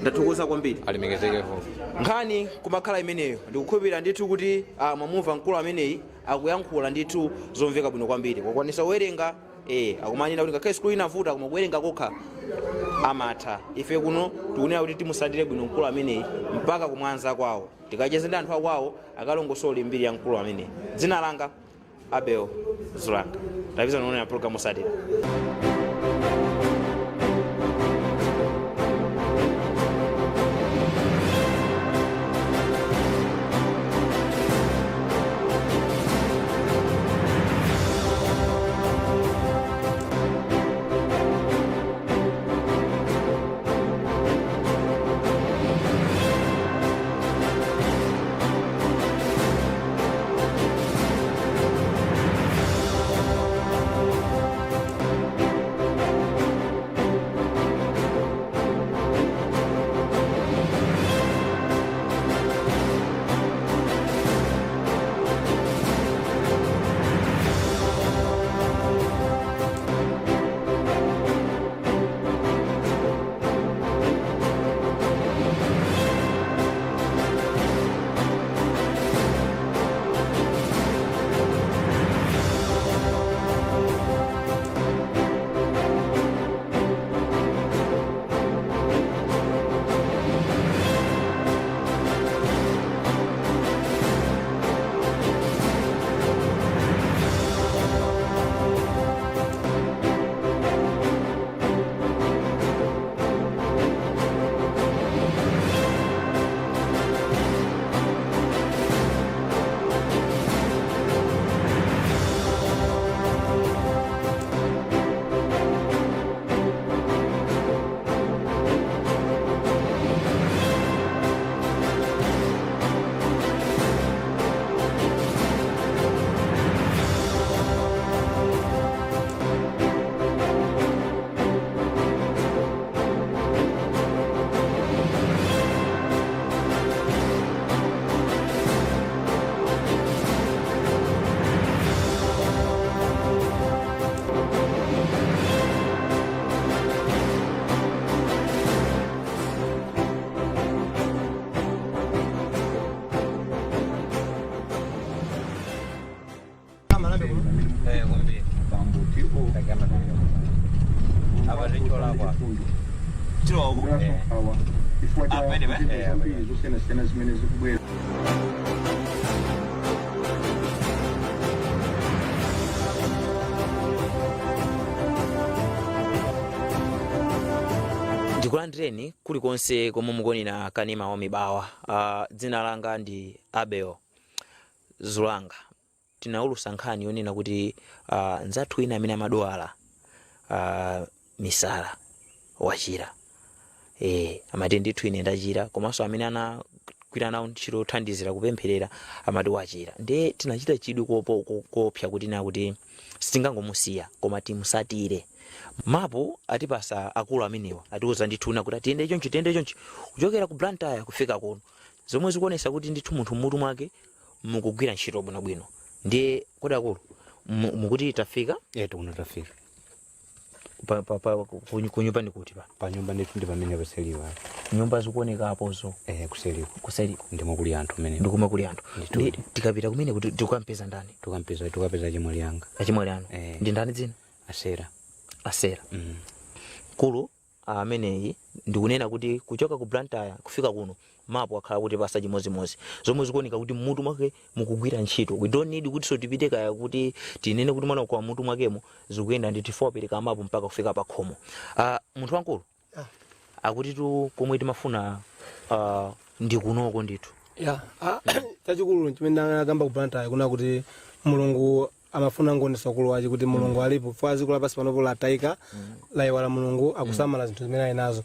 ndathokoza kwambiri alimekezekefo nkhani kumakhala imeneyo ndikukhulupirira ndithu kuti mwamumva mkulu ameneyi akuyankhula ndithu zomveka bwino kwambiri kwakwanisa kuwerenga akumanena kuti ngakhale sikulu inavuta koma kuwerenga kokha amatha ife kuno tikunena kuti timusatire bwino mkulu ameneyi mpaka kumwanza kwawo tikacheze ndi anthu akwawo akalongosole mbiri ya mkulu ameneyi dzina langa Abel Sulanga taviza naona ya programu sadira ndikulandireni kulikonse komwe mukuonera kanema wa Mibawa. Dzina langa ndi Abel Zulanga. Tinaulusa nkhani yonena kuti nzathu ina amene amadwala Wamisala Wachila. Amati ndithu ine ndachira, komanso amene anakwira nawo ntchito yothandizira kupempherera amati wachira. Ndiye tinachita chidwi kopsa kuti sitingangomusiya koma timusatire. Mapo atipasa akulu amenewa atiuza ndithu kuti tiyende chonchi kuchokera ku Blantyre kufika kuno, zomwe zikuonesa kuti ndithu munthu mmutu mwake mukugwira ntchito bwinobwino. Ndiye kodi akulu mukuti tafika? Tafika. Kunyumba ndikuti pa nyumba ndithu ndi pamene kuseliwa. Nyumba zikuoneka apozo kuseli ndimo kuli anthu amene ndikuma kuli anthu. Tikapita kumene kuti tikampeza ndani? Tukapeza chimwali yanga. Achimwali anu ndi ndani dzina? Asera. Kulu ameneyi ndikunena kuti kuchoka ku Blantyre kufika kuno mapo akhala kuti pasa chimozimozi, zomwe zikuoneka kuti mmutu mwake mukugwira ntchito. We don't need kuti tipite kaya kuti tinene kuti mwana kwa mmutu mwakemo zikuyenda ndi tifopereka mapo mpaka kufika pa khomo. Munthu wankulu akuti tu komwe timafuna ndi kunoko ndithu. Chachikulu chimene ndakamba ku Blantyre kuna kuti Mulungu amafuna ngonesa ukulu wache kuti Mulungu alipo fwa zikula pasi panopo latayika laiwala Mulungu akusamala zinthu zimene ali nazo.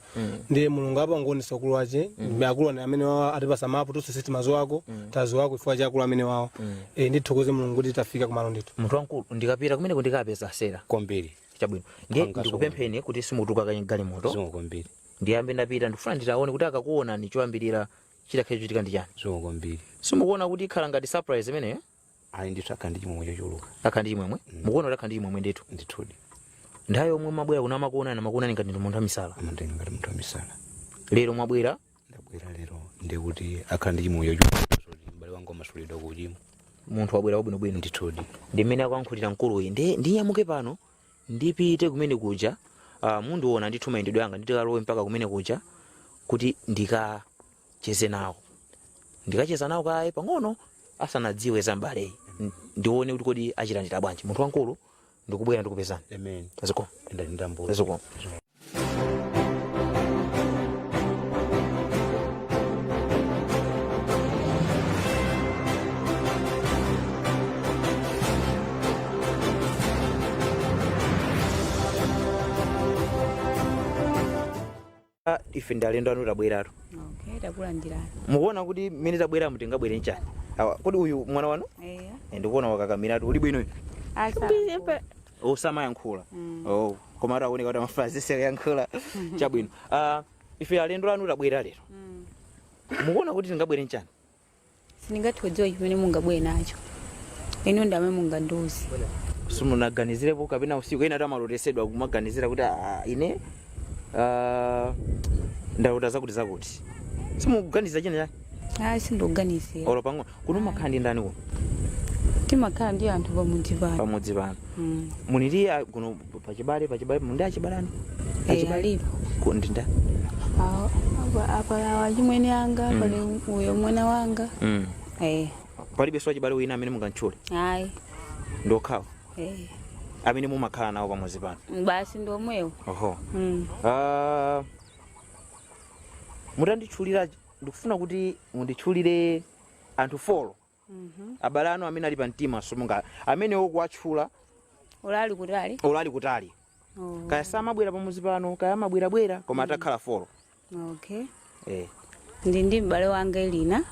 Ndiye Mulungu apa ngonesa ukulu wache akulu amene wawo atipasa mapo tonse system wako tazi wako ifwa chakulu amene wawo. Ndithokoze Mulungu kuti tafika kumalo ndithu. Munthu wankulu ndikapita kumene kundikapeza Asera kwambiri chabwino. Ndiye ndikupempheni kuti simutuka kanyigale moto kwambiri. Ndiyambe ndapita ndifuna nditaone kuti akakuona ni choyambirira chitakhechitika ndi chani. Kwambiri simukuona kuti ikhala ngati surprise imeneyo? Ali ndithu akandi chimwemwe chochuluka. Akandi chimwemwe? Mukuona kuti akandi chimwemwe ndithu? Ndithudi. Ndayo omwe mwabwera kuna makuonani ngati ndi munthu Wamisala. Amandenga ngati munthu Wamisala. Lero mwabwera? Ndabwera lero ndikuti akandi chimwemwe chochuluka mbale wangu amasulidwa kuchimo. Munthu wabwera wabwinobwino. Ndithudi. Ndi mmene akuyankhulira mkulu iyi. Ndinyamuke pano ndipite kumene kuja mundiona ndithu mayendedwe anga nditikalowe mpaka kumene kuja kuti ndikacheze nawo. Ndikacheza nawo kaye pang'ono asanadziwe za mbaleyi. Ndione kuti kodi achilandira bwanji. Munthu wankulu ndikubwera ndikupezani. Amen. Aziko. Ndambo. Aziko. Ife ndalendo anu tabweratu. Takulandirani. Mukuona kuti mmene tabwera mutingabwere nchani? Kodi uyu mwana wanu? Ndikuona wakakamiratu uli bwino iwe? Osamayankhula. Koma ataoneka kuti amafazi sayankhula. Chabwino. Ife alendo anu tabwera lero. Mukuona kuti tingabwere nchani? Sindingathodziwa chimene mungabwere nacho. Ino ndame munganduzi. Simunaganizirepo kapena usiku ena tamalotesedwa kumaganizira kuti ine ndauta zakuti. Simukuganiza china chani? Sindoganizira. Olo pang'ono. Kuno makhala ndi ndani kuno? Timakhala ndi anthu pamudzi pano. Munili kuno pachibale mundi achibalani? Alipo. Kundinda? Apa wachimwene anga, pali uyo mwana wanga. Palibe so achibale wina amene munganchule? Ayi. Ndokhawa? Amene mumakhala nawo pamudzi pano? Basi ndomwewo. Oho. Mutanditchulira ndikufuna kuti munditchulire anthu folo. Abale anu amene ali pa mtima somunga amene okuwatchula ulali kutali. Kaya samabwera pamudzi pano kaya amabwerabwera koma atakhala folo. Ndi m'bale wanga Elina.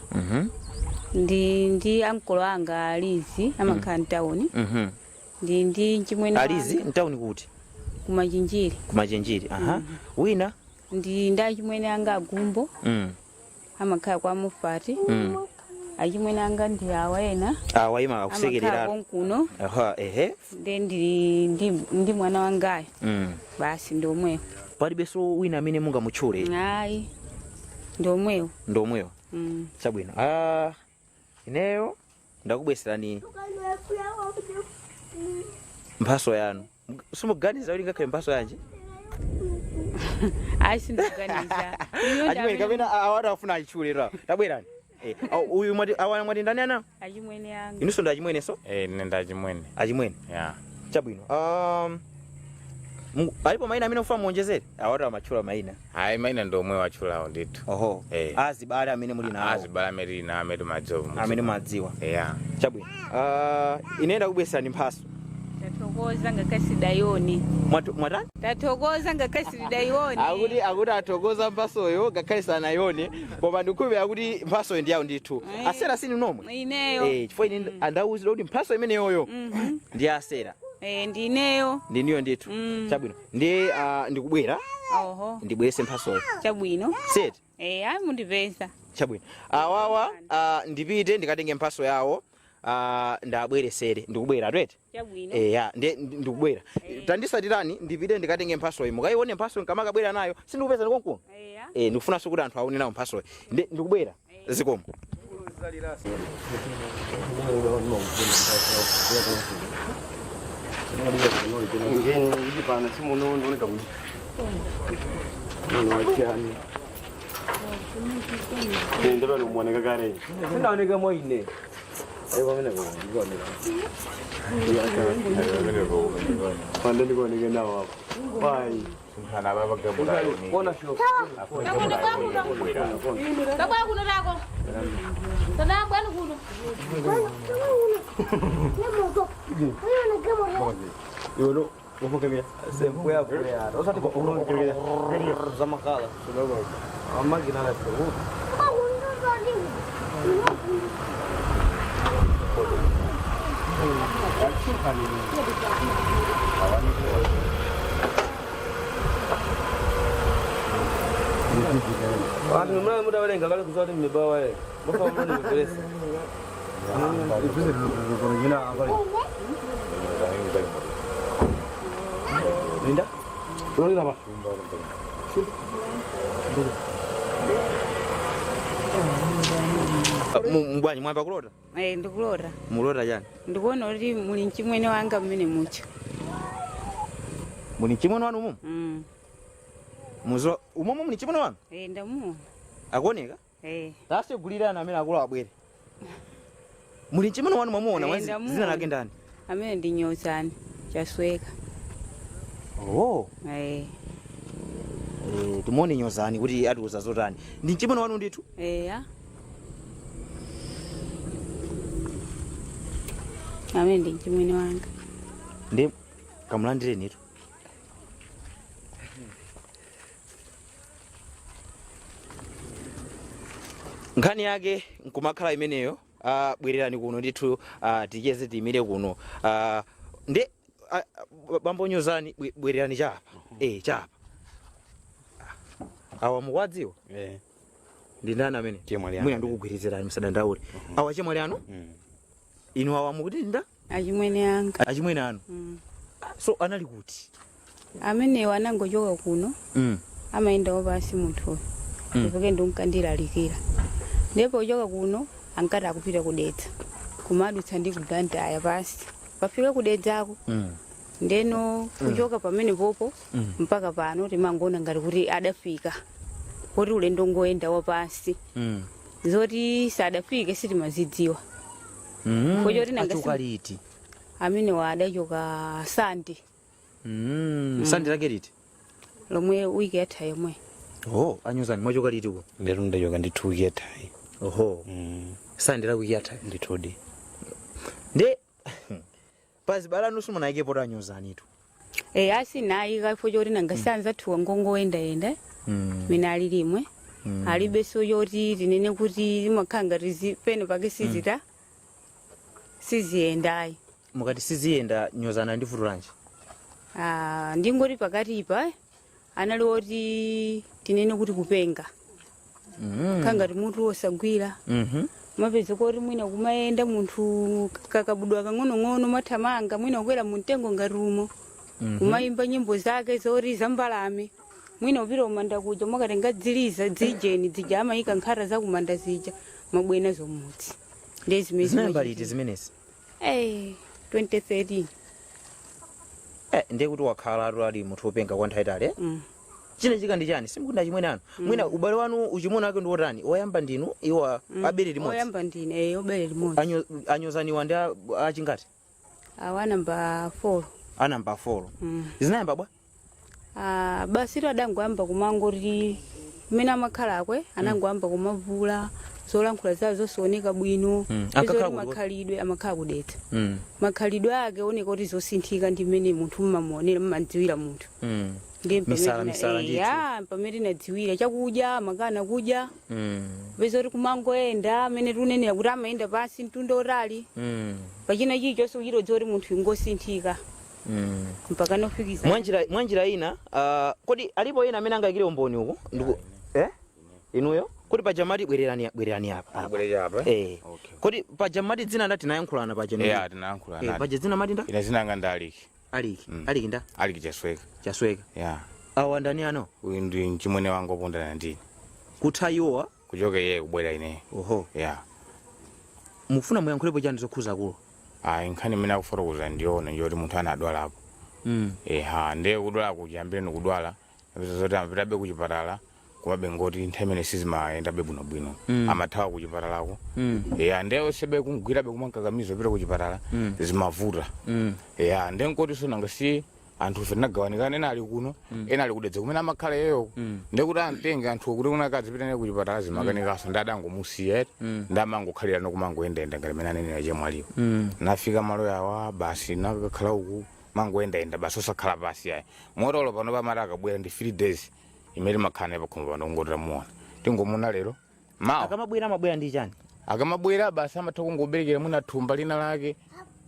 Ndi ankolo anga Alizi amakhala mtawuni. Ndi chimwene Alizi mtawuni kuti? Kumachinjiri. Wina? Ndi ndachimwene anga Agumbo. Amakhala kwa Mufati. Achimwene anga ndi awena. Awayima akusekerera. Amakhala kuno. Ndi mwana wangayo. Basi ndomwewo. Palibe so wina amene mungamutchule? Ayi. Ndomwewo. Chabwino. Ineyo ndakubweserani mphaso yanu. Simuganiza kuti ngakhale mphaso yanje? asindiganiza achimwene kapena awada afuna achulera tabwerani uyu mwati ndani ana achimwene yanga inunso ndi achimwene so nenda achimwene achimwene ya chabwino alipo maina amene ufuna muonjezere awada amachula maina hayi maina ndo omwe wachulawo ndithu oho azibale amene muli nawo azibale amene ina amene madziwa amene madziwa ya chabwino inenda kubwesani mphaso tathokoza ngakhasidayoni mwatani tathokoza ngakhasidayoni akuti athokoza mphasoyo ngakhale sanayone koma ndikhupe akuti mphasoyo ndiyawo ndithu asera sini nomwe ineyo chifukwa ine andawuzira kuti mphaso imeneyoyo ndi asera ndineyo ndiniyo ndithu chabwino ndi ndikubwera oho ndibwerese mphasoyo chabwino seti ayi mundipeza chabwino awawa ndipite ndikatenge mphaso yawo ndabweresere ndikubwera twete chabwino ya ndikubwera tandisatirani ndipite ndikatenge mphasoyo mukayione mphasoyo nkamakabwera nayo sindikupeza ndikonkuno ndikufunanso kuti anthu aone nawo mphasoyo ndikubwera zikomo Yo no que mira, se fue a frear. O sea, tipo, uno que zama kala. A máquina la pegó. Watu mna muda wale ngakale kuzodi Mibawa ile. Mbona mna ni Grace. Linda? Unaona ba? Mbwanyi mwamba kulota? Ndikulota. Mulota jani? Ndikuona kuti muli mchimwene wanga mmene mucho. Muli mchimwene wanu mumu? Muzo umumu muli mchimwene wanu? Ndamu. Akuoneka? Tasegulirana amene akula abwere. Muli mchimwene wanu mwamuona mwazi zina lake ndani? Amene ndinyozani chasweka. Oh. Tumone nyozani kuti atiuza zotani. Ndi mchimwene wanu ndithu? Amene ndi mchimwene wanga. Ndi kamulandire nitu. Nkhani yake nkumakhala imeneyo bwererani kuno ndithu ticheze timire kuno ndi bambo nyozani bwererani chapa chapa awa mukwadziwa ndi ndani amene mwina ndikugwirizirani musadandaule awa chemwali anu inu awa mukuti nda achimwene yanga achimwene anu so anali kuti amenewo anangochoka kuno amayendawo pasi munthu ndipake ndimkandilalikira ndipo uchoka kuno ankati akupita kudetsa kumadutsa ndi kugandaya pasi pafika kudedzako ndeno kuchoka pamene popo mpaka pano timangona ngati kuti adafika kuti ulendo ngoenda wapasi zoti sadafike sitimazidziwa kuchoti nangakaliti amene wadachoka sande sande lake liti lomwe wiki yatha yomwe anyozani mwachoka liti ko ndero ndachoka ndi 2 yathayi sande la wiki yatha ndithudi ndi pazi balanu simunaikepo tanyozanitu asinayika fo choti nangasanza thuwa ngongoyendayenda mina ali limwe alibenso choti tinene kuti limakhala ngati pene pake sizita siziyendayi mukati siziyenda nyozana ndi vuto lanji ndingoti pakatipa anali oti tinene kuti kupenga khangati munthu wosagwira mapeza kuti mwina kumayenda munthu kakabudwa kang'onong'ono mathamanga mwina kukwera mumtengo ngati umo kumayimba nyimbo zake zoti zambalame mwina upita kumanda kuja mwakatenga dziliza dzijeni dzija amayika nkhata za kumanda zija mabwena zomutsi ndezimbaliti zimenezi 2013 ndiye kuti wakhala ali munthu wopenga kwa nthawi itali chine chika ndi chani simukunda chimwene anu mwina ubale wanu uchimona wake ndi wotani oyamba ndinu iwa abere limodzi oyamba ndine obere limodzi anyozaniwa ndi achingati awa namba 4 anamba 4 zinayamba bwa basi ito adangoyamba kumangoti kumene amakhala akwe anangoyamba kumavula zolankhula zawo zosioneka bwino izoti makhalidwe amakhala kudetsa makhalidwe ake oneka kuti zosinthika ndi mmene munthu mmamuonera mmadziwira munthu pamene nadziwira chakudya makana kudya vezoti kumangoenda amene tunenera kuti amayenda pasi mtunda otali pachina chilichonse kuchita dzoti munthu ingosinthika mpaka nofikiza mwanjira ina kodi alipo ena amene angayikire umboni uko inuyo kodi pajamati bwererani apa kodi pajamati dzina ndati nayankhulana paja tinayankhulana paja dzina mati nda ina zinanga ndi aliki nda aliki chasweka awa ndani ano uyu ndi mchimwene wangu opondana ndini kutha iwowa kuchoka iye kubwera ine oho mufuna muyankhulepo chani zokhuza kulo nkhani imene akufotokoza ndiona njoti munthu anadwalapo ndiye kudwala kuchiyambire nikudwala zoti amapitabe kuchipatala kumabe ngoti nthawi imene sizimayendabe bwinobwino amathawa kuchipatalako ndiye sebe kumgwirabe kumankakamiza pita kuchipatala zimavuta ndiye nkoti sonanga si anthu ife tinagawanikana ena ali kuno ena ali kudedza kumene amakhala yeyo ndekuti amtenge anthu kuti kunakadzipitane kuchipatala zimakanikaso ndadangomusiya ndamangokhalira nokumangoyendayenda ngati mene anenera chemwaliwo nafika malo yawa basi nakakhala uku mangoyendayenda basi osakhala pasi ayi motolo pano pamati akabwera ndi 3 days imene makhana pakhoma pano ngotera muona tingomuna lero mawa akamabwera ndi chani akamabwera basi amatha kungoberekera muna thumba lina lake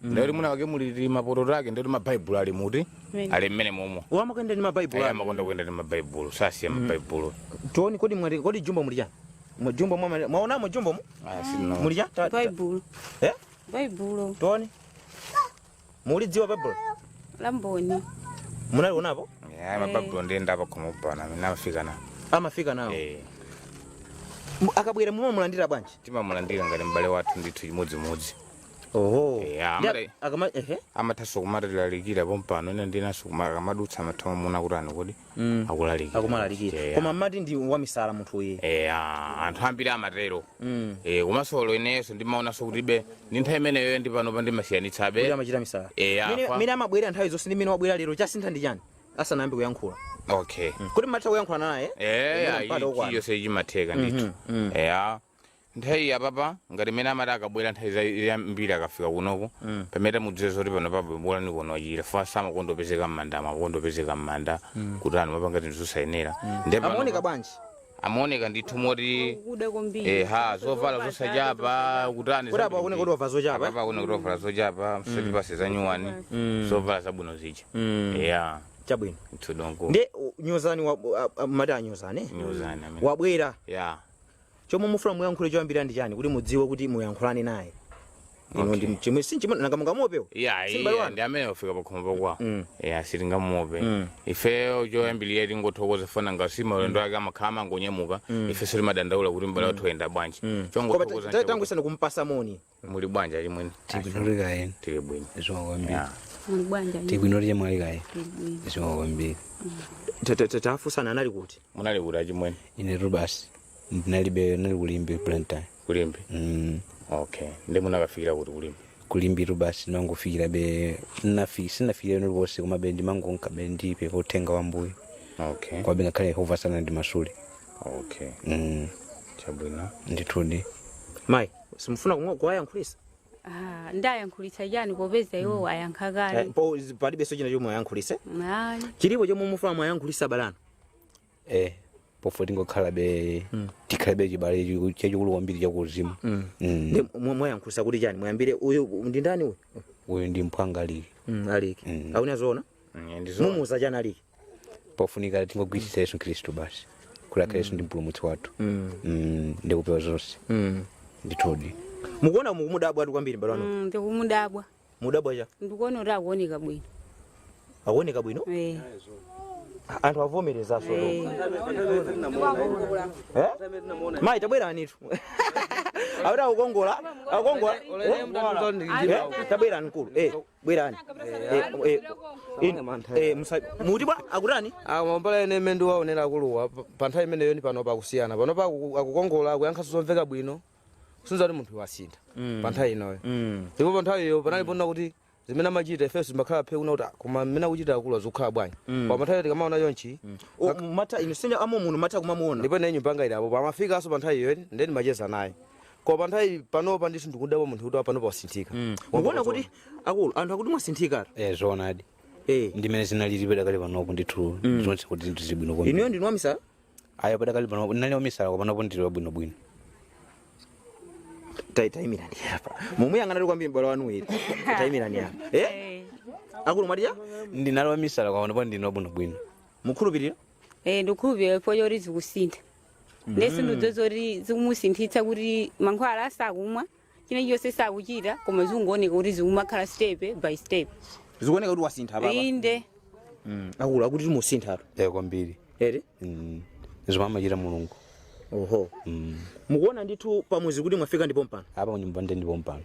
ndari muna wake muliri mapoto ake ndari mabhaibulu ali muti ali mmene momo wamakwenda ndi mabhaibulu amakonda kwenda ndi mabhaibulu sasiya mabhaibulu toni kodi jumbo muli chani mujumbo mwaona mujumbo muli chani bhaibulu bhaibulu toni muli dziwa bhaibulu lamboni munalionapo mabhaibulu ndenda pakhoma pana amafika nawo akabwera mumamulandira bwanji timamulandira ngati m'bale wathu ndithu chimodzimodzi oho amathaso kumalalikira pompano ine ndinaso akamadutsa amathawa muna kuti ano kodi akulalikira koma mmati ndi wamisala munthu uye anthu ambiri amatero komasolo ineso ndimaonanso kutibe ndi nthawi imeneyo ndi pano pa ndimasiyanitsabe amachita misala mene amabwera nthawi zonse ndi mene wabwera lero chasintha ndi chani asanayambe kuyankhula kuti matha kuyankhula naye chiyonse chimatheka ndithu nthawi yapapa ngati mene amati akabwera nthawi yambiri akafika kunoko pamene mudziwe zoti pano pabwera ni kono achira fa samakondopezeka m'manda amakondopezeka m'manda kuti anu mapanga zinthu zosayenera amaoneka bwanji amaoneka ndithu moti zovala zosachapa kuti ani kuti apa aoneka kuti wavala zochapa apa aoneka kuti wavala zochapa msatipase za nyuwani zovala zabwino zicha chabwino tudongo ndi nyozani mati anyozane wabwera chomwe mufuna muyankhule choyambira ndi chani kuti mudziwe kuti muyankhulane naye ino ndi chimwe nangamungamuopewo ndi amene wafika pakhoma pakwa sitingamuope ifeyo choyambirira tingothokoza fana ngasi malendo ake amakhala amangonyamuka ifenso timadandaula kuti mbale wathu oyenda bwanji tangoisana kumpasa moni muli bwanja chimwene tibwinolikaye tili bwino tibwinolike mwalikaye isiwakwambiri tafusana anali kuti munali kuti achimwene ine rubasi nali kulimbi plantain kulimbi ndi munakafikira kuti kulimbi rubasi nangofikira be sinafikira nolivose koma be ndimangonka be ndipe kotenga wambuyo kwabe ngakhale yehova sana ndi masule chabwino ndithudi mayi simufuna kuwayankhulisa ndayankhulitsa chani popeza iwo wayankhakale palibenso china chomwe wayankhulise chilipo chomwe mufuna mwayankhulisa balano pofo tingokhala be tikhala be chibale chachikulu kwambiri chakuzimu ndi mwayankhulisa kuti chani mwayambire uyu ndi ndani uyu ndi mphwanga aliki auna zoona mumuza chani aliki pofunika tingogwiritsa yesu khristu basi kulakha yesu ndi mpulumutsi wathu ndikupewa zonse ndithudi mukuona mukumudabwa atu kwambiri balano ndikumudabwa mudabwa cha ndikuona kuti akuoneka bwino akuoneka bwino anthu avomerezanso mayi tabwera anitu Awira ukongola tabwera nkulu bwerani muti bwa akutani mambala ene mende waonera kuluwa pa nthawi imeneyo ni pano pakusiyana pano akukongola akuyankha zomveka bwino kusunza kuti munthu wasintha pa nthawi inoyo ndipo pa nthawi iyo panali pona kuti zimene amachita ifenso zimakhala pheuna kuti koma mmene akuchita akulu zikukhala bwanji koma nthawi tikamaona yonchi mata inosenya amo munthu mata kumamuona ndipo ine nyumba ngaili apo pamafikaso pa nthawi iyo ndeni macheza naye koma pa nthawi panopa ndithu ndikudapo munthu kuti panopa wasinthika mukuona kuti akulu anthu akuti mwasinthika zoonadi ndimene zinalili padakali panopo ndithu zonse kuti zinthu zibwino kwambiri inuyo ndinu wamisala ayo padakali panopo ndinali wamisala panopo ndili wabwinobwino taimirani hapa mumuyang'ana kwambiri mbala wanu wiri taimirani hapa akulu mwatija ndinali wamisala panopo ndili wabwinobwino mukhulupirira ndikhulupirira po yori zikusintha ndesi nduzozori zikumusintitsa kuti mankhwala asakumwa chine chonse sakuchita koma zikuoneka kuti zikumakhala step by step zikuoneka kuti wasintha baba inde akulu akuti musintha kwambiri zimamachita mulungu oho mukuona ndithu pamuzi kuti mwafika ndipo mpano apa kunyumba ndipo mpano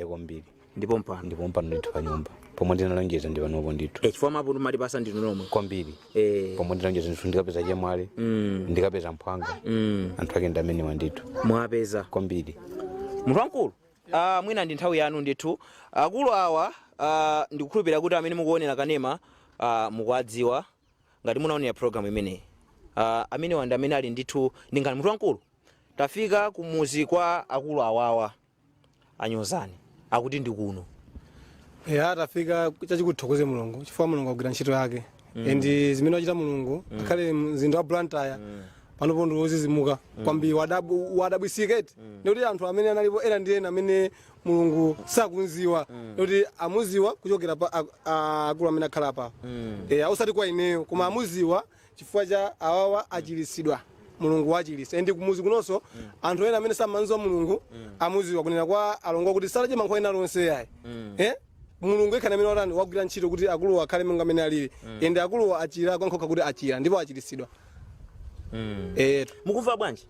kwambiri ndipo mpano ndithu pa nyumba pomwe ndinalonjeza ndi panopo ndithu chifukwa mapo mali pasa ndinu nomwe kwambiri pomwe ndinalonjeza ndithu ndikapeza chemwale ndikapeza mphwanga anthu ake ndamenewa ndithu mwapeza kwambiri munthu wamkulu mwina ndi nthawi yanu ndithu akulu awa ndikukhulupirira kuti amene mukuonera kanema mukuwadziwa ngati munaonera program imeneyi amene wanda amene ali ndithu ndingani munthu wamkulu tafika kumuzi kwa akulu awawa anyozani akuti ndi kuno tafika chachikuthokoze mulungu chifukwa mulungu agwira ntchito yake and zimene wachita mulungu akhale mzinda wa Blantyre panopo ndiwozizimuka kwambiri wadabwisiketi nekuti anthu amene analipo ena ndi ena amene mulungu sakunziwa nekuti amuziwa kuchokera pa akulu amene akhala pa ausati kwa ineyo koma amuziwa chifukwa cha awawa achilisidwa mulungu wachilisa ndi kumuzi kunonso anthu ena amene samanziwa mulungu amuziwa kunena kwa alongo kuti salaje mankhwala ena lonse yayi mulungu ekhana amene watani wagwira ntchito kuti akulu akhale monga amene alili ende akulu achira kwankhoka kuti achira ndipo achilisidwa mukumva bwanji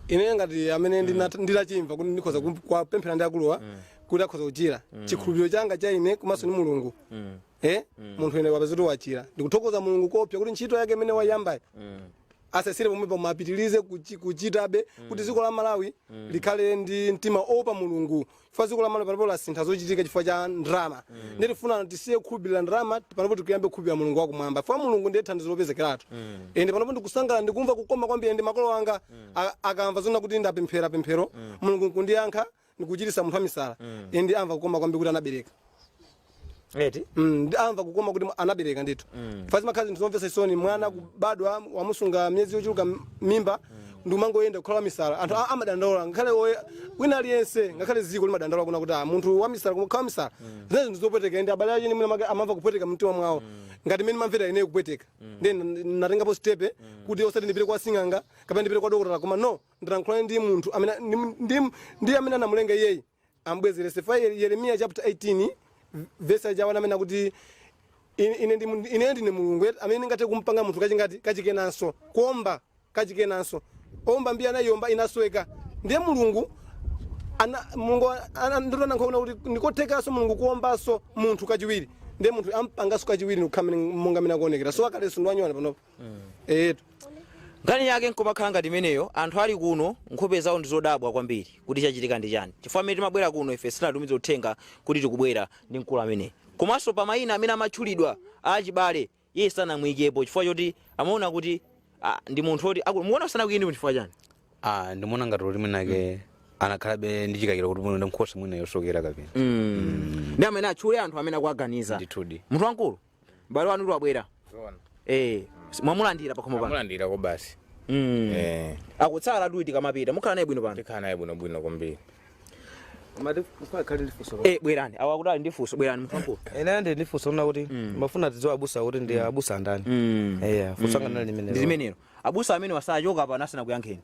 ine ngati amene ndilachimva kuti ndikhoza kupemphera ndi akuluwa kuti akhoza kuchira chikhulupiriro changa cha ine komanso ni mulungu munthu ene wapeza kuti wachira ndikuthokoza mulungu kopya kuti ntchito yake imene wayambayi asasire pomwe pamapitirize kuchitabe kuti dziko la Malawi likhale ndi mtima opa mulungu chifukwa dziko la Malawi panopo lasintha zochitika chifukwa cha ndrama ndeti funa tisiye kukhulupirira ndrama panopo tikuyambe kukhulupirira mulungu wakumwamba chifukwa mulungu ndiye thandizo lopezekeratu ende panopo ndikusangala ndikumva kukoma kwambiri ndi makolo anga akamva zona kuti ndapemphera pemphero mulungu kundiyankha ndikuchitisa munthu wamisala ende amva kukoma kwambiri kuti anabereka amva kukoma kuti anabereka ndithu fazi makhazi ndizomvesa isoni mwana kubadwa wamusunga myezi yochuluka mimba ndikumangoyenda kukhala wamisala anthu amadandaula ngakhale wina aliyense ngakhale ziko limadandaula kuna kuti munthu wamisala kukhala wamisala zinazo ndizopweteka ende abale achini mwina amamva kupweteka mtima mwawo ngati mmene mamvera ineyo kupweteka ndi natengapo stepe kuti osati ndipite kwa sing'anga kapena ndipite kwa dokotala koma no ndilankhulane ndi munthu amene ndi amene anamulenga iyeyi ambwezerese fa Yeremiya chapter 18 verse jawana amene kuti ine ndine mulungu amene ngati kumpanga munthu kachingati kachikenanso kuomba kachikenanso omba mbiya nayomba inasweka ndiye mulungu ndotana nkhona kuti ndikothekaso mulungu kuombaso munthu kachiwiri ndiye munthu ampangaso kachiwiri ndikukhala monga amene akuonekera so akaleso ndiwanyona panopo nkhani yake nkomakhala ngati imeneyo anthu ali kuno nkhope zawo ndi zodabwa kwambiri kuti chachitika ndi chani chifukwa amene timabwera kuno ife sinatumiza uthenga kuti tikubwera ndi mkulu ameneyi komanso pa mayina amene amatchulidwa achibale iye sanamuyikepo chifukwa choti amaona kuti ndi munthu oti muona usanakuyike ndi chifukwa chani ndimuona ngati kuti mwinake anakhalabe ndi chikayikiro kuti muno nkhosi mwina yosokera kapena ndi amene atchule anthu amene akuaganiza ndithudi munthu wamkulu m'bale wanu wabwera mwamulandira pakhomo pano mwamulandira ko basi akutsala duiti kamapita mukhala naye bwino pano tikhala naye bwinobwino kwambiri bwerani awa kuti ndifunso bwerani munthu wamkulu ene ndi ndifunso na kuti mafuna tidziwa abusa kuti ndi abusa ndani fusanga nali limene ndi limenelo abusa amene wasachoka pa nasina kuyankheni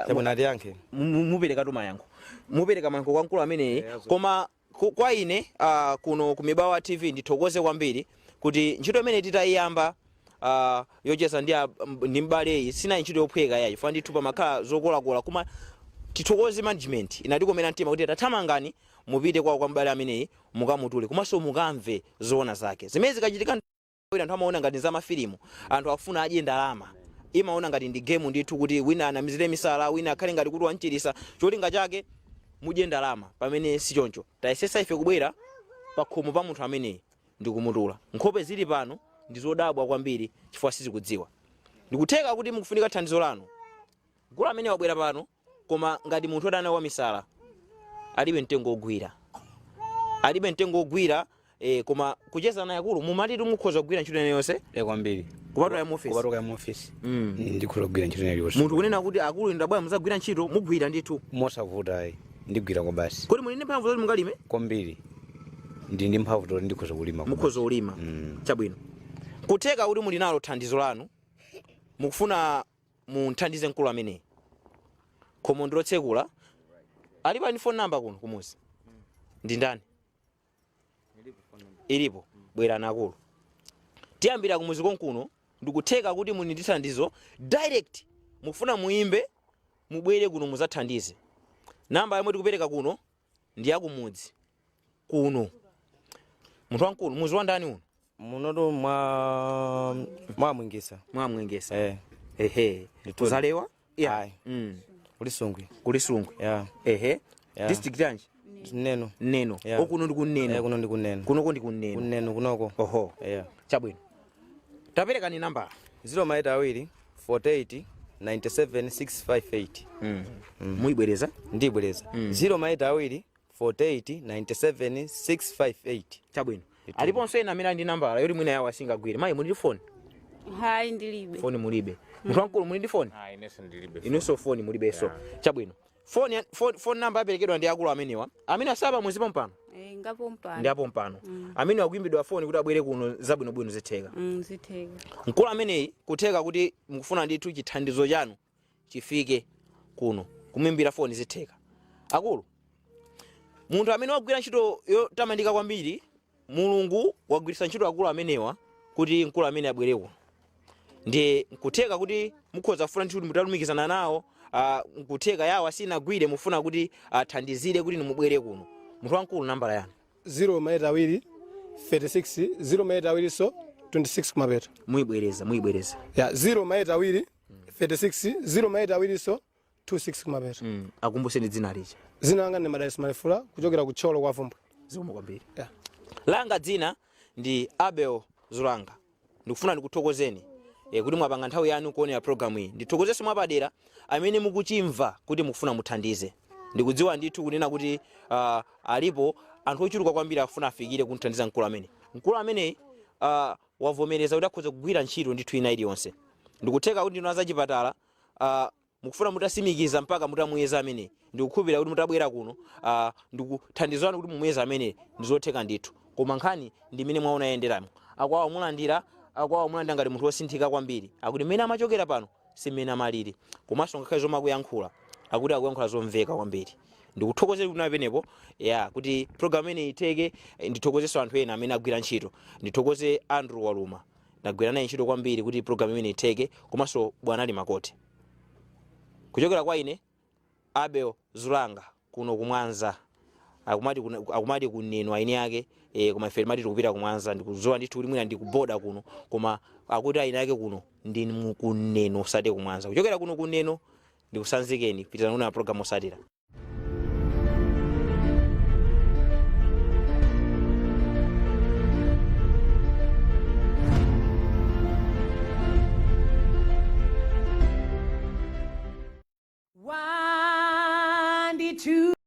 chabwino atiyankhe mupereka tu mayankho mupereka mayankho kwa mkulu ameneyi koma kwa ine kuno ku Mibawa TV ndithokoze kwambiri kuti ntchito imene titayiyamba yocheza ndi mbaleyi sina ntchito yophweka yayi chifukwa ndithu pamakhala zokolakola koma tithokoze management inatikomera mtima kuti tathamangani mupite kwa mbale ameneyi mukamutule komanso mukamve zoona zake zimene zikachitika anthu amaona ngati za mafilimu anthu afuna adye ndalama imaona ngati ndi game ndithu kuti wina anamizire misala wina akhale ngati kuti wanchirisa cholinga chake mudye ndalama pamene si choncho tayesesa ife kubwera pa khomo pa munthu ameneyi ndikumutula nkhope zili pano ndi zodabwa kwambiri chifukwa sizikudziwa ndikutheka kuti mukufunika thandizo lanu gulu amene wabwera pano koma ngati munthu odana wamisala alibe mtengo ogwira koma kucheza naye akulu mumati mukhoza kugwira ntchito yonse kwambiri kupatula mu office ndikhulogwira ntchito yonse munthu kunena kuti akulu ndabwera muzagwira ntchito mugwira ndithu mosavuta ndigwira kwa basi kodi muli ndi mphamvu zoti mungalime kwambiri ndi mphamvu zoti ndikhoza kulima mukhoza kulima chabwino kutheka kuti muli nalo thandizo lanu mukufuna munthandize mkulu ameneyi khomo ndilotsekula alipo ni phone number kuno kumuzi ndi ndani ilipo bwera nakulu tiyambira kumuzi konkuno ndikutheka kuti muni ndi thandizo direct mufuna muimbe mubwere kuno muzathandize namba yomwe tikupereka kuno ndi yakumudzi kuno munthu wankulu muzi wa ndani uno munoto mwamwingisa ehe tuzalewa yeah kulisungwi yeah district yanji neno yeah. Okuno ndi kuneno kuno ndi kuneno kunoko ndi kuneno kunoko oho yeah chabwino tapereka ni namba 0 48 97 658 muibwereza ndibwereza 0 48 97 658 chabwino aliponso ena amene ndi nambala yoti mwina yawo asingagwire mayi muli ndi phone hayi ndilibe phone mulibe munthu wankulu muli ndi phone inenso ndilibe inenso phone mulibenso chabwino phone number aperekedwa ndi akulu amenewa amene asaba mwezi pompano ngapompano ndi apompano amene akuimbidwa phone kuti abwere kuno zabwinobwino zitheka zitheka mkulu ameneyi kutheka kuti mukufuna ndithu chithandizo chanu chifike kuno kumuimbira phone zitheka akulu munthu amene wagwira ntchito yotamandika kwambiri mulungu wagwiritsa ntchito akulu amenewa kuti mkulu amene abwere kuno ndi kutheka kuti mukhoza kufuna ntchito mutalumikizana nawo kutheka yawo asinagwire mufuna kuti athandizire kuti mubwere kuno munthu wankulu nambala yanu 0 36 0 so 26 kumapeta muibwereza ya 0 36 0 so 26 kumapeta akumbuseni dzina licha zina langa ndi Madalitso Malefula kuchokera ku Tcholo kwa Vumbwe zikomo kwambiri langa dzina ndi Abel Zulanga ndikufuna ndikuthokozeni kuti mwapanga nthawi yanu kuonera program iyi ndithokozenso mwapadera amene mukuchimva kuti mukufuna muthandize ndikudziwa ndithu kunena kuti alipo anthu ochuluka kwambiri afuna afikire kunthandiza mkulu amene wavomereza kuti akhoza kugwira ntchito ndithu ina iliyonse ndikutheka kuti ndino azachipatala mukufuna mutasimikiza mpaka mutamuyeza amene ndikukhulupirira kuti mutabwera kuno ndikuthandizana kuti mumuyeza amene ndizotheka ndithu koma nkhani ndi imene mwaona yenderamo akwawa mulandira ngati munthu wosinthika kwambiri akuti mmene amachokera pano si mmene amaliri komanso ngakhale zomwe akuyankhula akuti akuyankhula zomveka kwambiri ndikuthokozera kuti napenepo kuti program ine iteke ndithokozeso anthu ena amene agwira ntchito ndithokoze Andrew Waluma ndagwira naye ntchito kwambiri kuti program ine iteke komanso bwana ali Makoti kuchokera kwa ine Abel Zulanga kuno kumwanza akumati kuneno aini yake koma ife mati tikupita kumwanza ndikuzowa ndithu kuti mwina ndikuboda kuno koma akuti aini yake kuno ndi kuneno osati kumwanza kuchokera kuno kuneno ndikusanzikeni pitana kuna program osatira